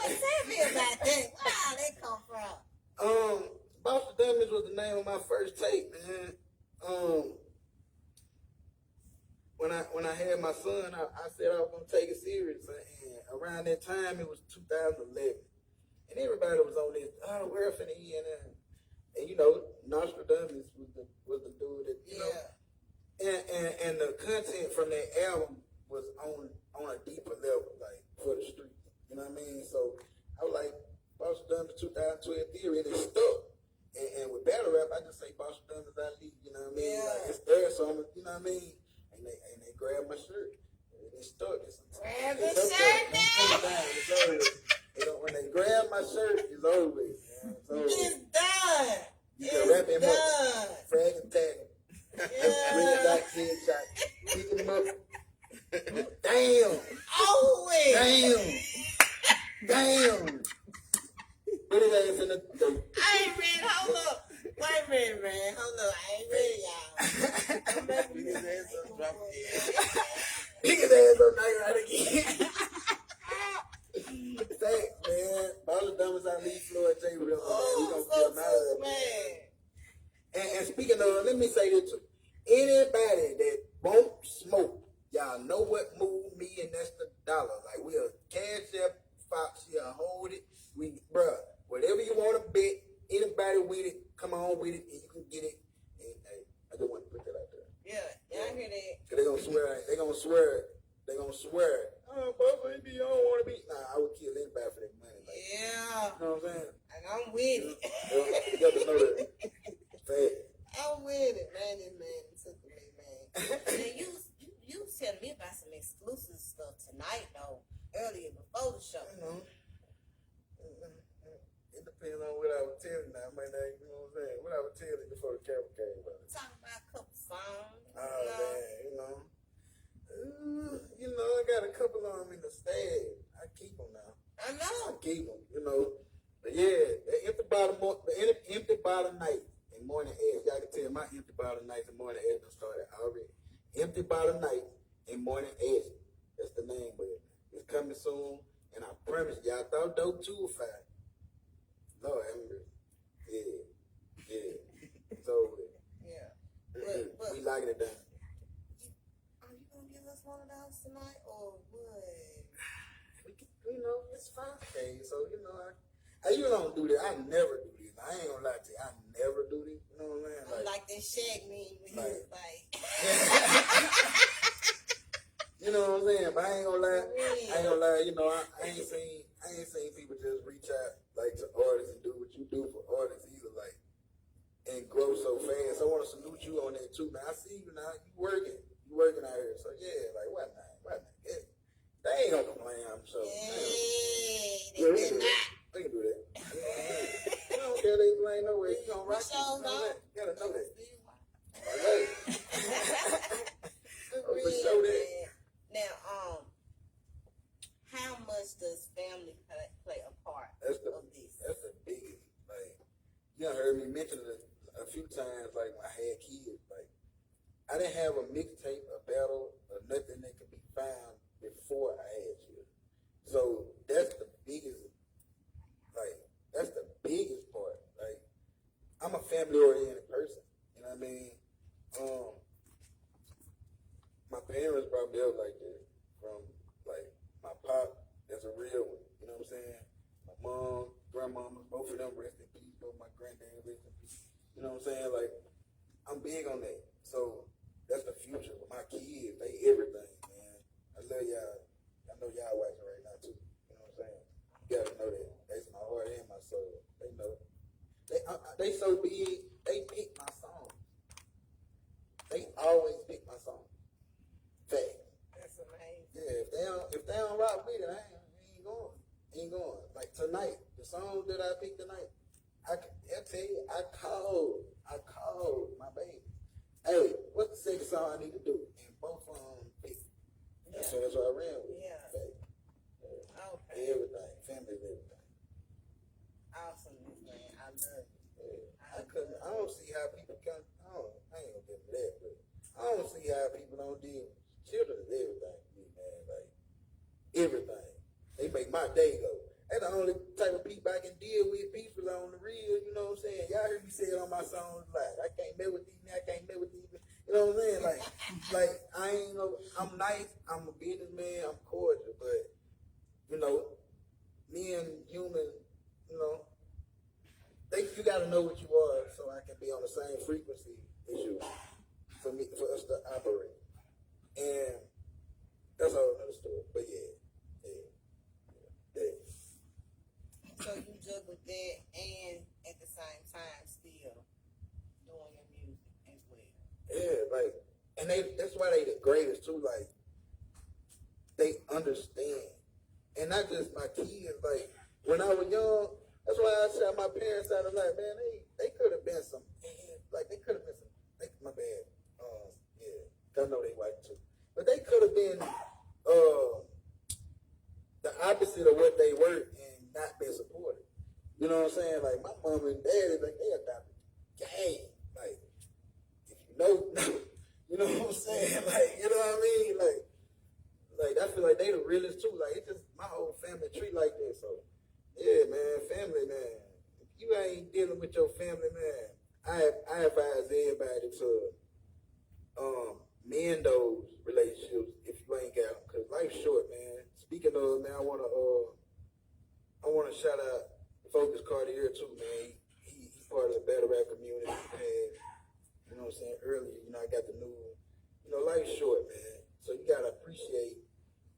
tell me about that? Where all that come from? Bostradamus was the name of my first tape, man. When I had my son, I said I was gonna take it serious, and around that time it was 2011, and everybody was on this. Oh, we're finna end, and you know, Nostradamus was the dude that you know. And the content from that album was on a deeper level, like for the street. You know what I mean? So I was like, Bostradamus 2012 theory, and it stuck. And with battle rap, I just say Bostradamus Ali. You know what I mean? Yeah. Like it's there, so you know what I mean? And they grabbed my shirt, and it stuck. Grab the shirt, man. When they grab my shirt, it's over with. It's done. You can wrap him up, frag and tag him. Red dot, kid shot, picking him up. Damn. Oh, Damn. Put his ass in the. I ain't ready. Hold up. Wait a minute, man. Hold up. I ain't ready, y'all. Pick his ass up, drop it. Pick his ass up, now right again. Thanks, man. Bostradamus Ali, Floyd J. Real, man. We gonna get him out of there, man. And speaking of, let me say this too. Anybody that won't smoke, y'all know what moved me, and that's the dollar. Like we'll cash up Fox, y'all hold it. Bruh, whatever you want to bet, anybody with it, come on with it, and you can get it. And hey, I just want to put that out there. Yeah, I hear that. Cause they gonna swear. Oh, Papa, you don't want to be. Nah, I would kill anybody for that money. Like, Yeah. you know what I'm saying? And I'm with it. You got to know that. Fact. I'm with it, man. This man took me, man. Man, you was telling me about some exclusive stuff tonight, though. Earlier before the show. You know, it depends on what I was telling you. Now, sad. I keep them now. I know. I keep them, you know. But yeah, the empty bottle night and morning eggs. Y'all can tell my empty bottle nights and morning eggs done started already. Empty bottle night and morning eggs. That's the name, but it's coming soon. And I promise y'all thought dope 2 or 5. Lord, I'm ready. Yeah. It's over with. Yeah. But We locking it down. are you gonna give us one of those tonight or what? You know, it's 5K, so you know, I usually don't do this. I never do this. I ain't gonna lie to you. I never do this. You know what I'm saying? Like that Shaq meme when he was like, you know what I'm saying? But I ain't gonna lie. You know, I ain't seen people just reach out like to artists and do what you do for artists either, like, and grow so fast. I want to salute you on that too, man. I see you now. You working out here. So yeah, like what not? Yeah. They ain't gonna complain, I'm sure. hey, Yeah, we can do that. I don't care they complain no way. You gonna rock it. You gotta know that. All right. For sure that. Now, how much does family play a part of this? That's the biggest. Like, you done heard me mention it a few times. Like when I had kids, like I didn't have a mixtape, a battle, or nothing that could be found before I had you. So that's the biggest. Like that's the biggest part. Like I'm a family oriented person. You know what I mean? My parents brought me up like this. From like my pop, that's a real one. You know what I'm saying? My mom, grandmama, both of them rest in peace. Both my granddad rest in peace. You know what I'm saying? Like I'm big on that. So that's the future. With my kids, they everything, man. I love y'all. I know y'all watching right now too. You know what I'm saying? You gotta know that. That's my heart and my soul. They know. They so big. They pick my songs. They always pick my songs. Fact. That's amazing. Yeah, if they don't rock with it, I ain't going. Ain't going. Like tonight, the song that I picked tonight, I tell you, I called my baby. Hey, what's the second song I need to do? And both of them picked. Yeah. So that's what I ran with. Yeah. Okay. Everything. Family, everything. Awesomeness, man. I love it. Yeah. I don't see how people can. I ain't gonna get into that, but I don't see how people don't deal. Children is everything to me, man. Like everything. They make my day go. That's the only type of people I can deal with. People on the real, you know what I'm saying? Y'all heard me say it on my songs like I can't mess with these, I can't mess with these. You know what I'm saying? Like I ain't no. I'm nice. I'm a businessman. I'm cordial, but you know, me and human, you know, you got to know what you are, so I can be on the same frequency as you. For us to operate. And that's all another story. But yeah. So you juggle that and at the same time still doing your music as well. Yeah, like, and that's why they the greatest too. Like, they understand. And not just my kids. Like, when I was young, that's why I said my parents sounded like, man, they could have been some, like, they could have been some, my bad. Yeah, I know they white too. But they could have been the opposite of what they were and not been supported. You know what I'm saying? Like my mom and dad, like they adopted gang. Like if you know, you know what I'm saying? Like you know what I mean? Like I feel like they the realest too. Like it's just my whole family tree like this. So yeah, man, family, man. If you ain't dealing with your family, man, I advise everybody to mend those relationships if you ain't got them, cause life's short, man. Speaking of, man, I wanna shout out Focus Cartier too, man. He's part of the battle rap community. And, you know what I'm saying? Earlier, you know, I got the new, you know, life's short, man. So you gotta appreciate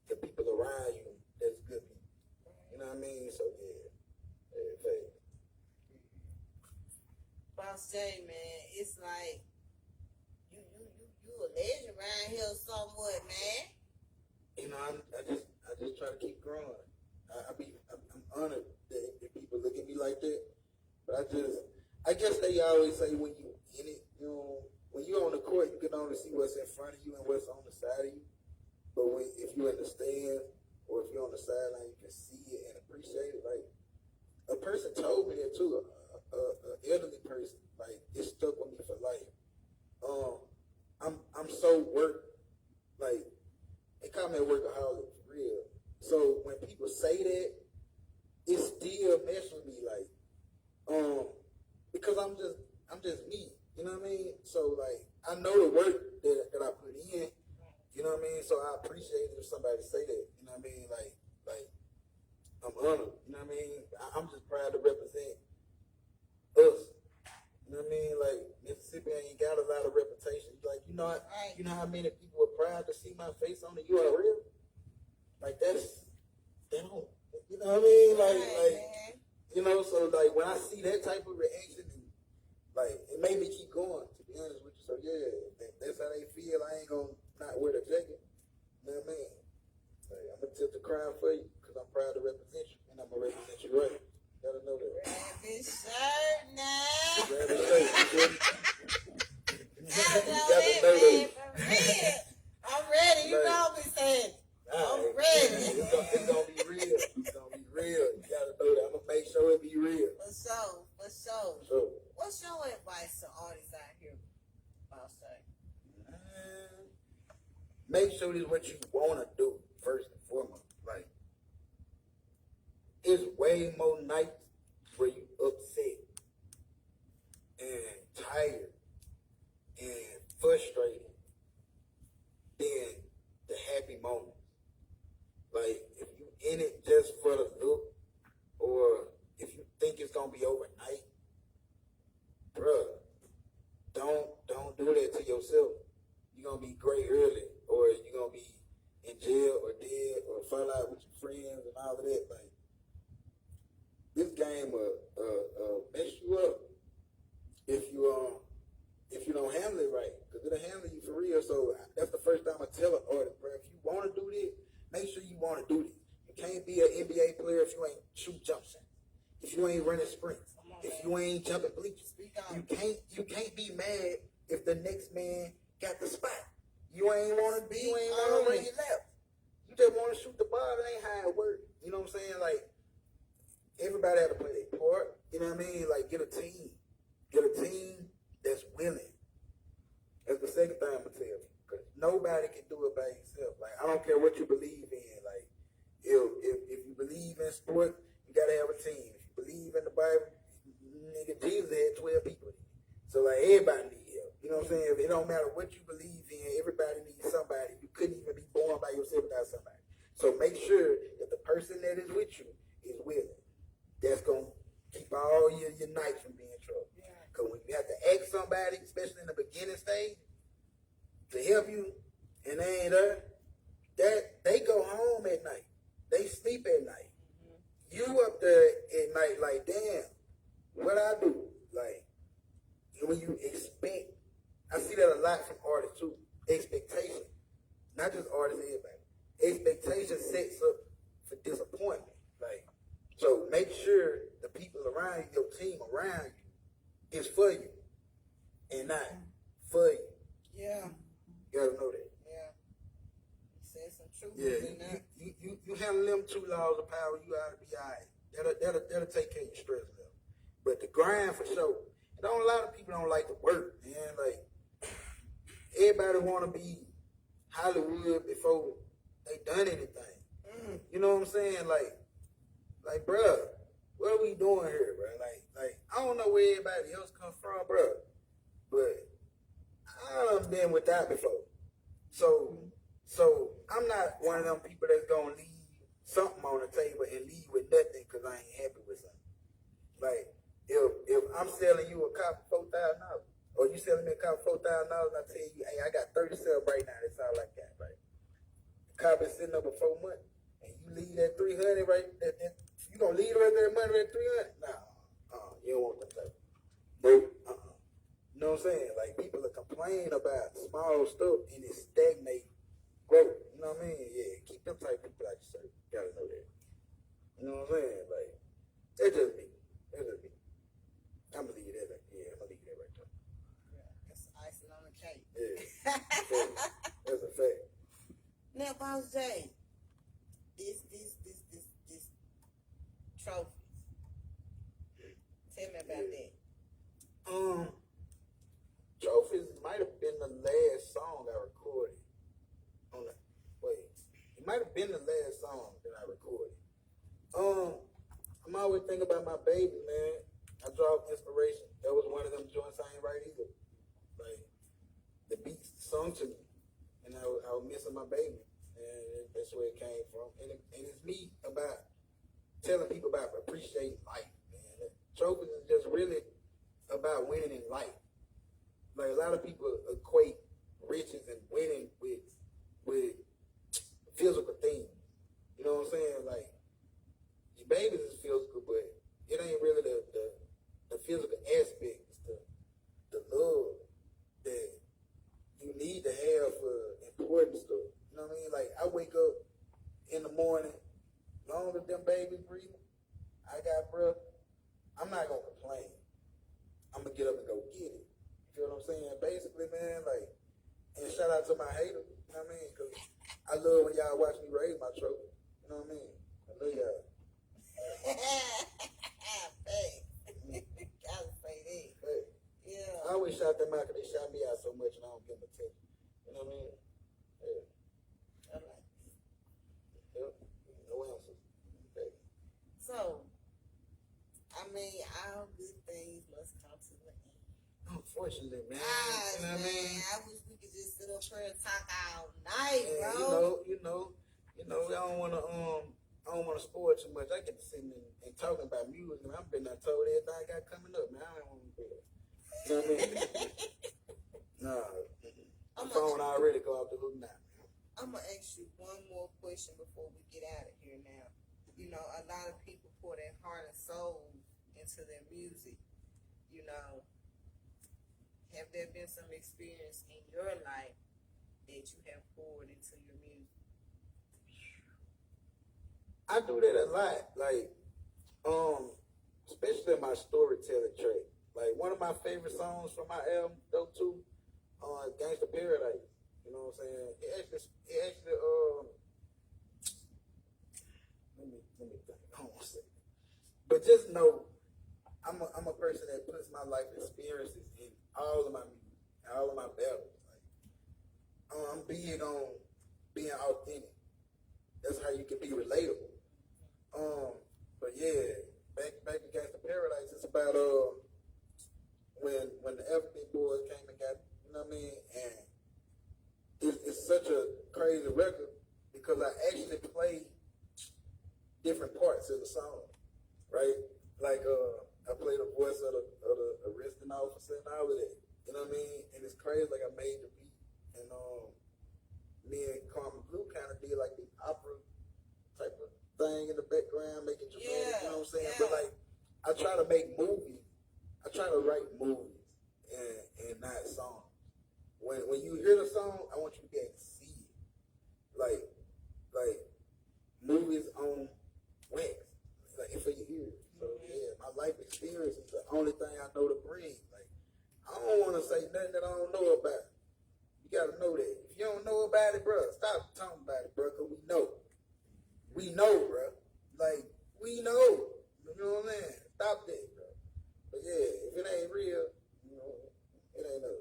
the people around you that's good people. You know what I mean? So yeah. Boss J, man, it's like you a legend around here somewhat, man. You know, I just try to keep growing. I'm honored that people look at me like that. But I guess they always say when you in it, you know, when you're on the court, you can only see what's in front of you and what's on the side of you. But if you understand, or if you're on the sideline, you can see it and appreciate it. Like a person told me that too, a elderly person. Like it stuck with me for life. I'm so like they call me a workaholic for real. So when people say that, it still mess with me. Like because I'm just me. You know what I mean? So like I know the work that I put in. You know what I mean? So I appreciate it if somebody say that. You know what I mean? Like I'm honored. You know what I mean? I'm just proud to represent us. You know what I mean? Like Mississippi ain't got a lot of reputation. Like you know how many people are proud to see my face on the URL? Like they don't. You know what I mean? Like you know. So like when I see that type of reaction, like it made me keep going. To be honest with you. So yeah, that's how they feel. I ain't gonna not wear the jacket. You know what I mean? Like, I'm gonna tilt the crown for you because I'm proud to represent you, and I'm gonna represent you right. You gotta know that. Rabbit shirt now. Rabbit shirt, you I gotta know that. for real. I'm ready. You know I'll be saying, I'm ready. It's gonna be real. It's gonna be real. You gotta know that. I'm gonna make sure it be real. For sure. So, What's your advice to artists out here? I'll say. Make sure this is what you wanna do first and foremost. Like, it's way more nights where you upset and tired and frustrated than the happy moments. Like, if you in it just for the look, or if you think it's gonna be overnight, bruh, don't do that to yourself. You're gonna be great early, or you're gonna be in jail or dead or fall out with your friends and all of that. Like, this game will mess you up if you don't handle it right, because it'll handle you for real. So that's the first time I tell an artist, bro, if you want to do this, make sure you want to do this. You can't be an NBA player if you ain't shoot jump shots, if you ain't running sprints, if you ain't jumping bleachers. You can't be mad if the next man got the spot. You ain't want to run your laps. You just want to shoot the ball. It ain't how it works. You know what I'm saying? Like, everybody had to play their part. You know what I mean? Like, get a team that's willing. That's the second thing I'm gonna tell you. Because nobody can do it by yourself. Like, I don't care what you believe in. Like, if you believe in sport, you gotta have a team. If you believe in the Bible, nigga, Jesus had 12 people. So like, everybody need help. You know what I'm saying? It don't matter what you believe in. Everybody needs somebody. You couldn't even be born by yourself without somebody. So make sure that the person that is with you is willing. That's gonna keep all your nights from being trouble. Because when you have to ask somebody, especially in the beginning stage, to help you, and they ain't there, they go home at night. They sleep at night. You up there at night like, damn, what I do? Like, when you expect, I see that a lot from artists too. Expectation. Not just artists, everybody. Expectation sets up for disappointment. Like, so make sure the people around you, your team around you, is for you and not for you. Yeah. You gotta know that. Yeah. You said some truth. Yeah, you handle them 2 laws of power, you ought to be all right. That'll take care of your stress level. But the grind for sure. And a lot of people don't like to work, man. Like, everybody want to be Hollywood before they done anything. You know what I'm saying? Like, bruh, what are we doing here, bro? Like, I don't know where everybody else comes from, bruh, but I done been with that before. So I'm not one of them people that's gonna leave something on the table and leave with nothing because I ain't happy with something. Like, if I'm selling you a cop for $4,000, or you selling me a cop for $4,000, I tell you, hey, I got 37 right now. That's all I got, right? The cop been sitting up for 4 months, and you leave that 300 right. You gonna leave the rest of that money at 300? Nah, you don't want that type. Nope. You know what I'm saying? Like, people are complaining about small stuff and it stagnate growth. You know what I mean? Yeah, keep them type of people out your circle. You gotta know that. You know what I'm saying? Like, that's just me. I'm gonna leave it there. Yeah, I'm gonna leave it there right there. Yeah, that's icing on the cake. Yeah. That's a fact. Now, Boss J, this trophies. Tell me about that. Trophies might have been the last song I recorded. It might have been the last song that I recorded. I'm always thinking about my baby, man. I draw inspiration. That was one of them joints I ain't write either. Like, the beats sung to me, and I was missing my baby, and that's where it came from. And it's me about telling people about appreciating life, man. Trophies is just really about winning in life. Like, a lot of people equate riches and winning with physical things. You know what I'm saying? Like, your babies is physical, but it ain't really the physical aspect. It's the love that you need to have for important stuff. You know what I mean? Like, I wake up in the morning, long as them babies breathing, I got breath, I'm not gonna complain. I'm gonna get up and go get it. You feel what I'm saying? Basically, man, like, and shout out to my haters, you know what I mean? Because I love when y'all watch me raise my trophy. You know what I mean? I love y'all. Thanks. Gotta say that. Hey, Yeah. I always shout them out because they shout me out so much and I don't give them attention. You know what I mean? Yeah. I like it. Yep. No answers. Okay. So, I mean, all good things must come to an end. Unfortunately, man. Gosh, You know what I mean? I wish we could just sit up here and talk all night, Yeah, bro. I don't want to spoil too much. I get to sitting and talking about music, and I've been told everything I got coming up, man. I don't want to do that. You know what I mean? Nah. My phone already go off the hook now. I'm going to ask you one more question before we get out of here now. You know, a lot of people pour their heart and soul into their music. You know, have there been some experience in your life that you have poured into your music? I do that a lot. Like, especially my storytelling track. Like, one of my favorite songs from my album, though, too, Gangsta Paradise. You know what I'm saying? It actually, let me think. Hold on a second. But just know, I'm a person that puts my life experiences in all of my music, all of my battles. Like, I'm big on being authentic. That's how you can be relatable. But yeah, back in Gangsta Paradise, it's about when the African boys came and got, you know what I mean? And it's such a crazy record because I actually played different parts of the song, right? Like I played the voice of the arresting officer and all of that. You know what I mean? And it's crazy, like I made the beat, and me and Carmen Blue kind of did like the opera type of thing in the background, making dramatic. You know what I'm saying? Yeah. But like, I try to make movies. I try to write movies and not songs. When you hear the song, I want you to be able to see it. Like movies on wax, like for your ears. So yeah, my life experience is the only thing I know to bring. Like, I don't want to say nothing that I don't know about. You gotta know that. If you don't know about it, bro, stop talking about it, bro, because we know. We know, bro. Like, we know. You know what I mean? Stop that, bro. But yeah, if it ain't real, you know, it ain't no.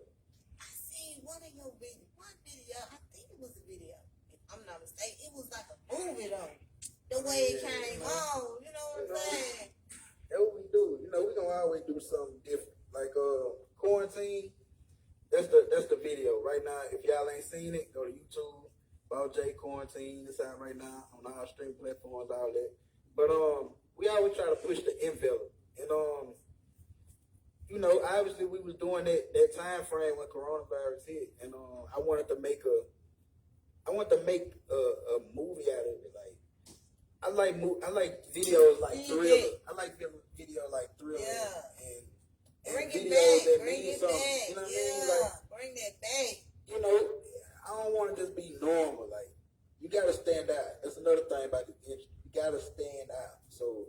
I seen one video, I think it was a video, if I'm not mistaken. It was like a movie though. The way it came on, you know what I'm saying? That's what we do. You know, we gonna always do something different. Like quarantine, that's the video. Right now, if y'all ain't seen it, go to YouTube. About J Quarantine, it's out right now on all streaming platforms, all that. But we always try to push the envelope. And you know, obviously we was doing that time frame when coronavirus hit, and I wanted to make a movie out of it. Like, I like videos like Thriller. I like videos like Thriller. Yeah. And Bring it videos back. that Bring mean it something. back. You know what I Yeah. mean? Like, Bring that back. you know, I don't want to just be normal. Like, you gotta stand out. That's another thing about the industry. You gotta stand out. So,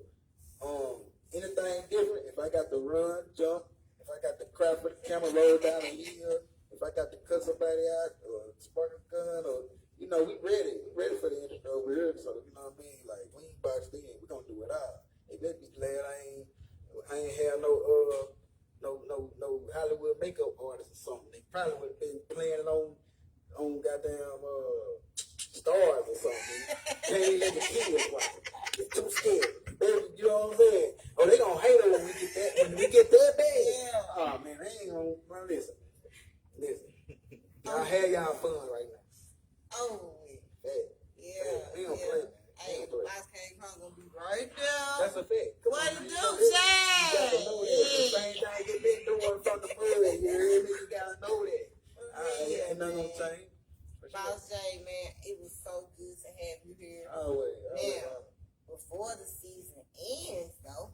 anything different, if I got to run, jump, if I got to cry for the camera, roll down a hill, if I got to cut somebody out or spark a gun, or, you know, we ready for the industry over here. So you know what I mean? Like we ain't boxed in, we gonna do it out. They better be glad I ain't have no Hollywood makeup artist or something. They probably would have been playing it on goddamn stars or something. Can't even let the kids watch it. It's too scary. You know what I'm saying? Oh, they gonna hate us when we get that bad. Yeah. Oh man, they ain't gonna listen. Y'all have y'all fun right now. Oh, Hey, we don't play. Hey, the box came home gonna be right there. That's a fact. Come What on, to man. do, You gotta know that. Chad? The same thing you been doing from the mud. You hear me? You gotta know that. Ain't nothing gonna change. Boss J, man, it was so good to have you here. Always. Now, before the season ends, though,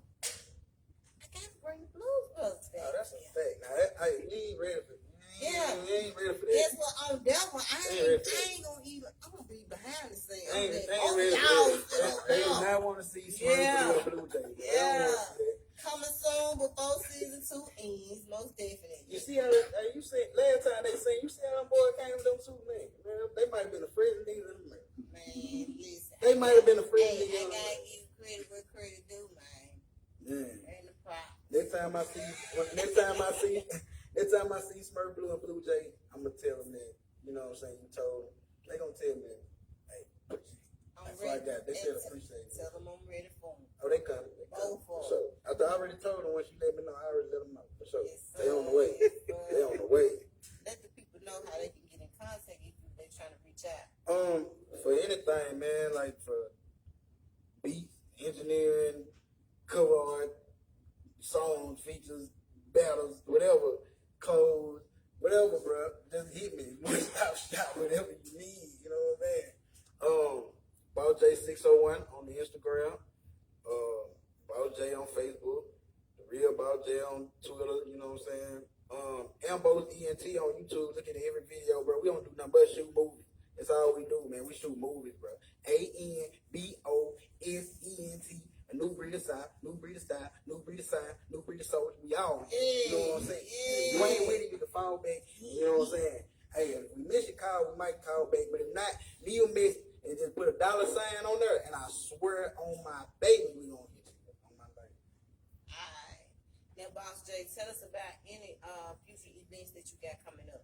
I gotta bring the Blues Brothers back. Oh, that's a fact. Now, we ain't ready for that. Yeah. We ain't ready for that. Guess what? On that one, I ain't gonna even. I'm gonna be behind the scenes. Ain't Oh, ready for y'all that. still They up. not want to see Smurf Blue Jays. Yeah. Coming soon before season 2 ends, most definitely. You see how you said last time they say you see how them boys came to them two men. Man, they might have been afraid of niggas in the man. Man, listen. They might have been afraid of Hey, niggas. I gotta give credit where credit due, man. Yeah. Ain't the problem. Next time I see Smurf Blue and Blue Jay, I'm gonna tell them that. You know what I'm saying? You told them. They gonna tell me, hey, I'm that's what I ready. got. They said appreciate it. Tell them I'm ready for them. Oh, they coming. Both For of sure. I already told them when she let me know. I already let them know. For sure. Yes, They on the way. They on the way. Let the people know how they can get in contact if they're trying to reach out. For anything, man, like for beats, engineering, cover art, songs, features, battles, whatever, codes, whatever, bro. Just hit me. One stop shop, whatever you need. You know what I'm saying? Ball J601 on the Instagram. Ball J on Facebook. The real Ball J on Twitter. You know what I'm saying? Ambo's ENT on YouTube. Look at every video, bro. We don't do nothing but shoot movies. That's all we do, man. We shoot movies, bro. ANBOSENT. A new breed of style, new breed of style, new breed of sign, new breed of soldier. We all, you know what I'm saying? If you ain't with it, you can fall back. You know what I'm saying? Hey, if we miss your call, we might call back. But if not, leave a message and just put a $sign on there. And I swear on my baby, we gonna hit you on my baby. Alright. Now, Boss J, tell us about any future events that you got coming up.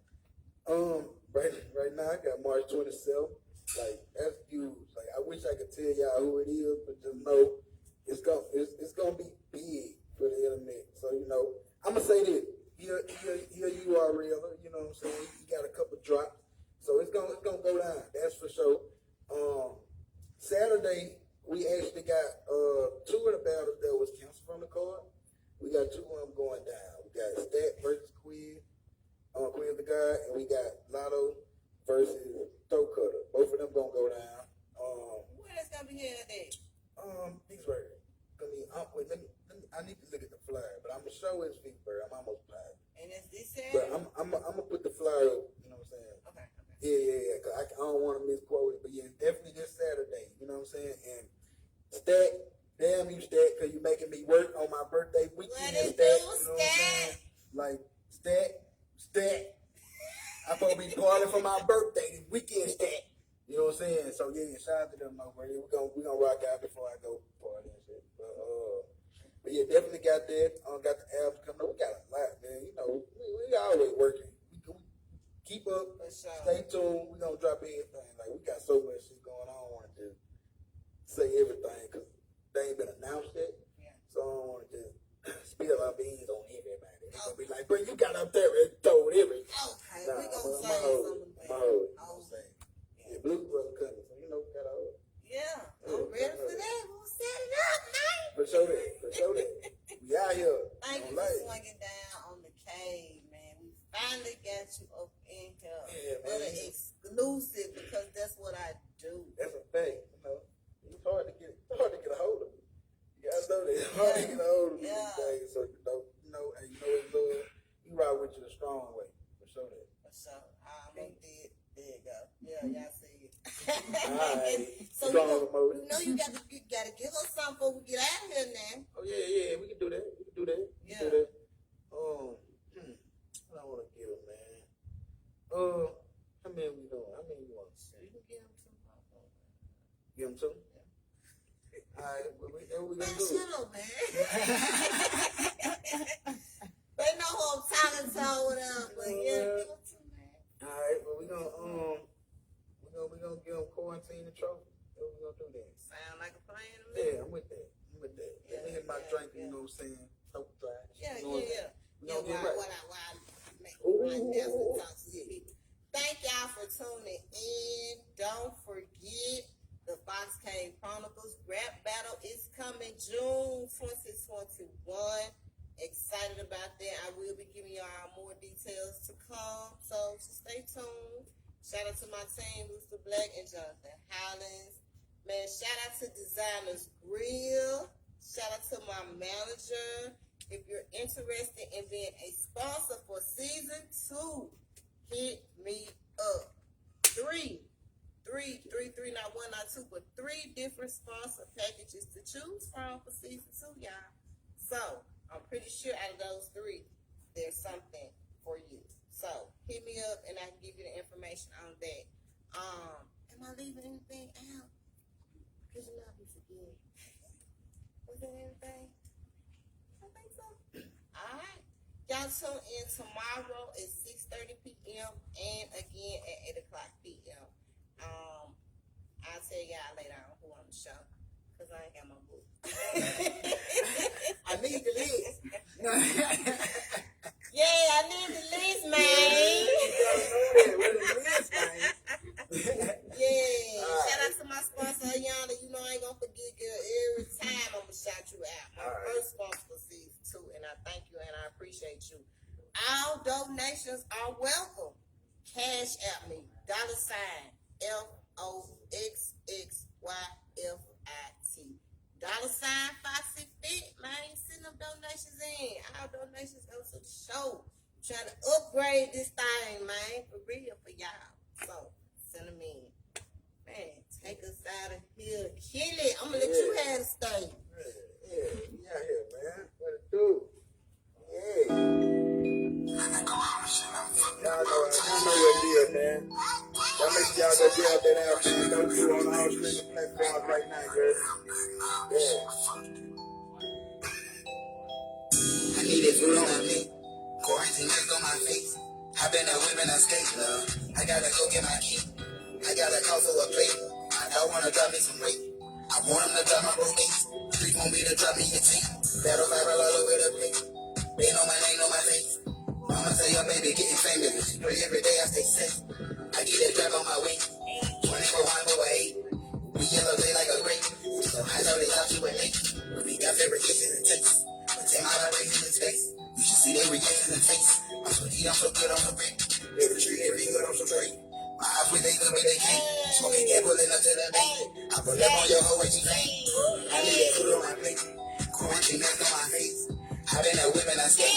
Right now I got March 27th. Like that's huge. Like I wish I could tell y'all who it is, but just know it's gonna be big for the internet. So you know, I'm gonna say this. Here URL. You know what I'm saying? He got a couple drops, so it's gonna go down. That's for sure. Saturday we actually got 2 of the battles that was canceled from the card. We got 2 of them going down. We got Stat versus Quiz. Quiz the guy, and we got Lotto versus Throat Cutter. Both of them gonna go down. Where that's gonna be here today? Vicksburg. I need to look at the flyer, but I'm gonna show it's Vicksburg. I'm almost positive. And it's this But Saturday? I'm gonna put the flyer up. You know what I'm saying? Okay. Yeah. Cause I don't want to misquote it, but yeah, it's definitely this Saturday. You know what I'm saying? And Stat, damn you Stat, cause you making me work on my birthday weekend. What it Stat, do, you know what I'm Stat? saying? Like Stat. I'm supposed to be partying for my birthday this weekend, Stat. You know what I'm saying? So yeah, shout out to them, motherfuckers. We gonna rock out before I go party and shit. But yeah, definitely got that. Got the albums coming up. We got a lot, man. You know, we always working. We keep up. For sure. Stay tuned. We gonna drop everything. Like we got so much shit going on. I don't want to just say everything because they ain't been announced yet. Yeah. So I don't want to just spill our beans on everybody. They gonna be like, bro, you got up there and told everything. Okay, Nah, we gonna my say hoe. something. My hoe. You know what I'm saying? Yeah, Blues Brother coming. So you know we got a hoe. Yeah, I'm ready for that. We'll set it up, man. For sure that. We out here. Thank you for swinging down on the cave, man. We finally got you up in here. Yeah, What man. an exclusive, because that's what I do. That's a fact. You know, it's hard to get a hold of me. You gotta know that. It's hard to get a hold of me these days. So you know, and you know it's love. You ride with you the strong way. For sure that. For sure. There you go. Yeah, y'all see it. Alright. So you know you gotta give us something before we get out of here now. Oh yeah, we can do that. Yeah. What I wanna give him, man. How many we doing? How many you want? You can give them Give them two. Alright, what we gonna Man, do? shut up, man. They know who I'm talking to, whatever. But yeah, give them two, man. Alright, well we gonna give them quarantine the trophy. What we gonna do then? Sound like a plan to me. Yeah, I'm with that. Let me hit my drink, you know what I'm saying? Toke dry. Yeah, You know what I'm yeah. saying? We gonna get right. Thank y'all for tuning in. Don't forget the Fox Cave Chronicles rap battle is coming June 2021. Excited about that. I will be giving y'all more details to come, so stay tuned. Shout out to my team, Rooster Black and Jonathan Hollins. Man, shout out to Designers Grill. Shout out to my manager. If you're interested in being a sponsor for season 2, hit me up. Three, not one, not two, but 3 different sponsor packages to choose from for season 2, y'all. So I'm pretty sure out of those 3, there's something for you. So hit me up and I can give you the information on that. Am I leaving anything out? Because you know I be forgetting. Was there anything? I think so. All right. Y'all tune in tomorrow at 6:30 p.m. and again at 8 o'clock p.m. I'll tell y'all later on who on the show because I ain't got my book. I need the list. Yeah, I need the list, man. Yeah. Shout out to my sponsor, Ayana. You know I ain't gonna forget, girl. Every time I'm gonna shout you out. My first sponsor for season 2, and I thank you and I appreciate you. All donations are welcome. Cash at me. $FOXXYFIT. $Foxy Fit, man. Send them donations in. All donations go to the show. I'm trying to upgrade this thing, man. For real, for y'all. So, send them in. Man, take us out of here. Kill it. I'm going to let you have the stage. Yeah, we out here, man. What it do? Yeah. Y'all know what it is, man. Y'all make sure y'all go get out that out, man. Go to on all streaming platforms right now, girl. Yeah. I need it food on me. Quarantine next on my face. I've been a women I skate, love. I gotta go get my key. I gotta call for a plate. I don't wanna drop me some weight. I want him to drop my roommates. Street want me to drop me a team. Battle viral all over the place. They know my name, know my face. Mama say your baby getting famous. She pray every day I stay safe. I get that drag on my way. 24/1 we yellow day like a grape. So I know they thought you were late. We got favorite kisses and takes. But take my way in the space. You should see their reactions and face. I'm so deep, I'm so good on the break. Every tree, every good, I'm so straight. My eyes when they good, but they can't. Smoking gas, pulling up to the bank. I pull up on your hoe when she faint. I need that food on my plate. Quarantine mask on my face. I've been a women I skate.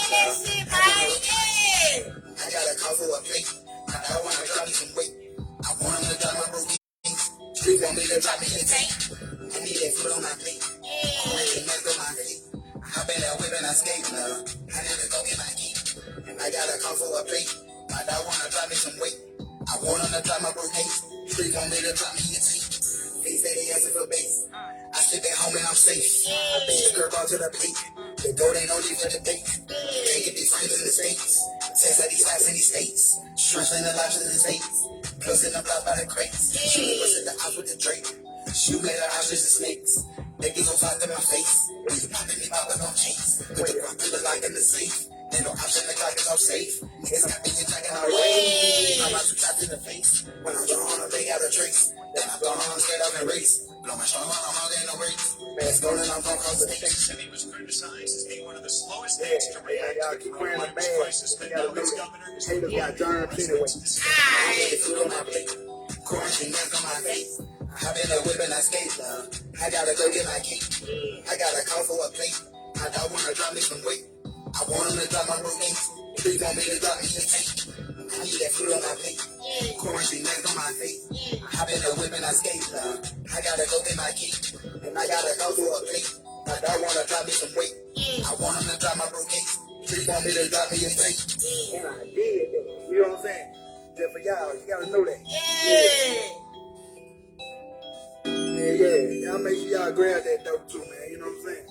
I gotta call for a plate. I don't wanna drop me some weight. I want him to drop my broken. Street want me to drop me a tank. I need that food on my plate. Quarantine mask on my face. I've been a women I skate, love. I need to go get my key. I gotta call for a plate. I don't wanna drop me some weight. I want him to drop my broken. Street want me to drop me a tank. They say they asking for base. I sit at home and I'm safe. I bitch the curve out to the plate. The gold ain't no need for the date. Can't get these friends in the States. Text like these facts in these states. Strength in the lives in the States. Plus in the block by the crates. Shooting bust in the house with the Drake. Shoot made our house just the snakes. They get gon' fight in my face. When you poppin' me, pop with no chase. Put the rock to the lock in the safe. Ain't no option, the clock is off safe. Niggas got me jacking our way. I'm about to trapped in the face. When I'm drawn, they got a trace. Then I'm gone, straight up and race. Blow my strong on, I'm out in no race. Man's golden, I'm gon' cause the things. And he was criticized as being one of the slowest states to react to the coronavirus crisis, but now his governor is got germs anyway. Quarantine mask on my face. I've been a whip and I skate, love. I gotta go get my key. I gotta call for a plate. I don't wanna drop me some weight. I want him to drop my broken. Please want me to drop me a tank. I need that food on my plate. Quarantine mask on my face. I've been a whip and I skate, love. I gotta go get my key. And I gotta call for a plate. I don't wanna drop me some weight. I want him to drop my broken. Please want me to drop me a tank. And I did that. You know what I'm saying? Just for y'all, you gotta know that. Yeah. Yeah, Y'all make sure y'all grab that dope too, man. You know what I'm saying?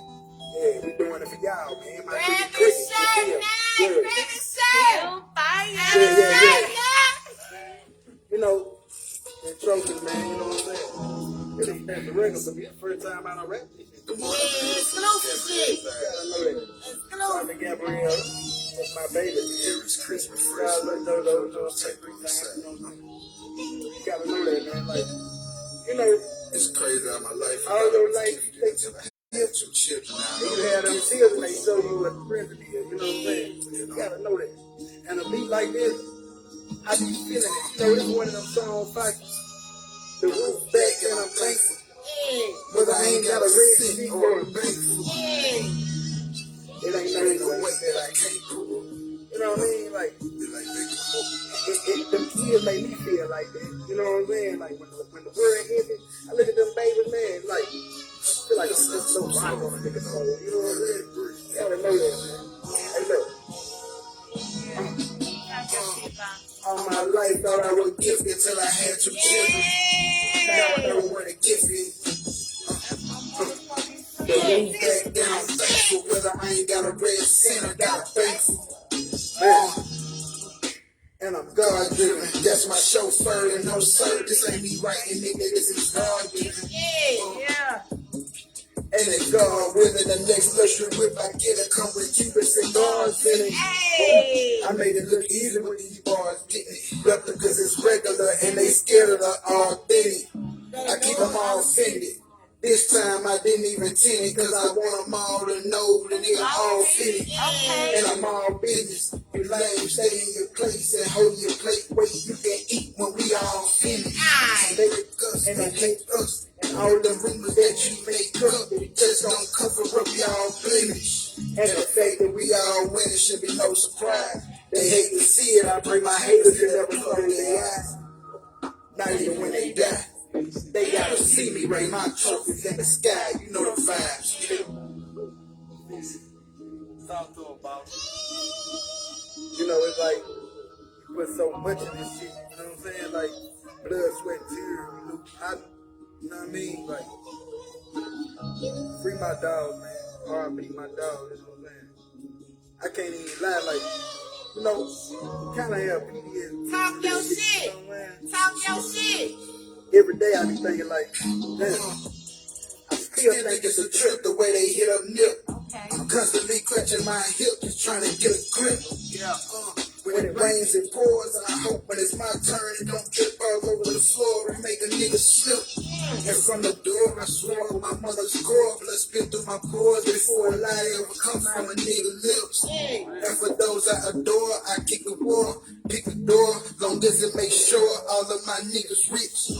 Yeah, we doing it for y'all, man. My Grab nigga his Chris, shirt yeah. now. Grab his shirt. Yeah. You know, the trophies, man. You know what I'm saying? It ain't that the regular, but it's the first time I done rap this shit. Yeah, exclusive shit. Gotta know that. Exclusive. Gabrielle, that's my baby. It's Christmas You fresh. those take 3 times. You know what I'm saying? You gotta know that, man. Like, you know, It's crazy how my life. all your life you think I have 2 children now. you had them children, they show you what the present is. You know what I'm saying? You gotta know that. And a beat like this, I be feeling it. You know, it's one of them songs like the roof back and I'm thankful. But I ain't got a red seat or a bank. It ain't no way that I can't prove. You know what I mean? Like, them kids make me feel like that. You know what I'm saying? Like, when the word hit me, I look at them babies, man, like, I feel like I'm just so rock on a nigga soul. You know what I'm saying? You gotta know that, man. Hey, look. All my life, thought I was gifted till I had 2 children. Now I know what a gift is. The roof back down, thankful. Whether I ain't got a red cent, I got a thankful. And I'm God driven. That's my chauffeur, and no sir, this ain't me writing, nigga. This is God given. And it's God willing. The next luxury whip I get, it come with Cuban cigars in it. I made it look easy with these bars, getting it replicas is regular, and they scared of the authentic. I keep them all offended. This time I didn't even tend it, cause I want them all to know that they all fitted. And I'm all business. You lame, stay in your place and hold your plate. Wait, you can eat when we all finished. And they make us, and they make us. And all the rumors that you make up, it just don't cover up y'all blemish. And the fact that we all winning should be no surprise. They hate to see it, I bring my haters to never close their eyes. Not even when they die. They gotta see me raise my trophies in the sky. You know the vibes. Talk to him about it. You know, it's like you put so much in this shit. You know what I'm saying? Like blood, sweat, tears. You know what I mean? Like free my dog, man. R.I.P. my dog. You know what I'm saying? I can't even lie. Like, you know, kind of have PTSD. Talk your shit. You know what I'm saying? Talk your shit. Every day I be thinking like, damn. I still think it's a trip the way they hit up nip. I'm constantly clutching my hip, just trying to get a grip. When it rains, it pours, and I hope when it's my turn, it don't drip all over the floor and make a nigga slip. And from the door, I swore with my mother's core, blood spit through my pores before a lie ever come from a nigga lips. And for those I adore, I kick a war, pick a door, long as it makes sure all of my niggas rich.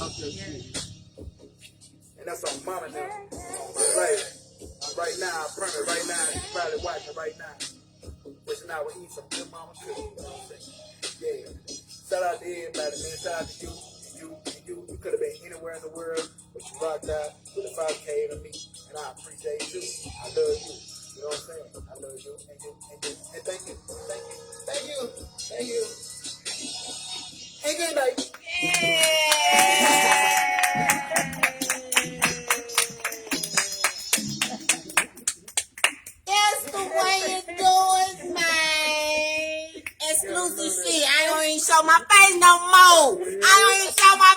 And that's on mama now. Like, right now, I promise, right now, you probably watching right now. Wishing I would eat some good mama cookies. You know what I'm saying? Yeah. Shout out to everybody, man. Shout out to you. You could have been anywhere in the world, but you rocked out with a 5K to me. And I appreciate you. I love you. You know what I'm saying? I love you. And thank you. Thank you. Hey, good night. That's the way it goes, man. Exclusive shit. I don't even show my face no more. I don't even show my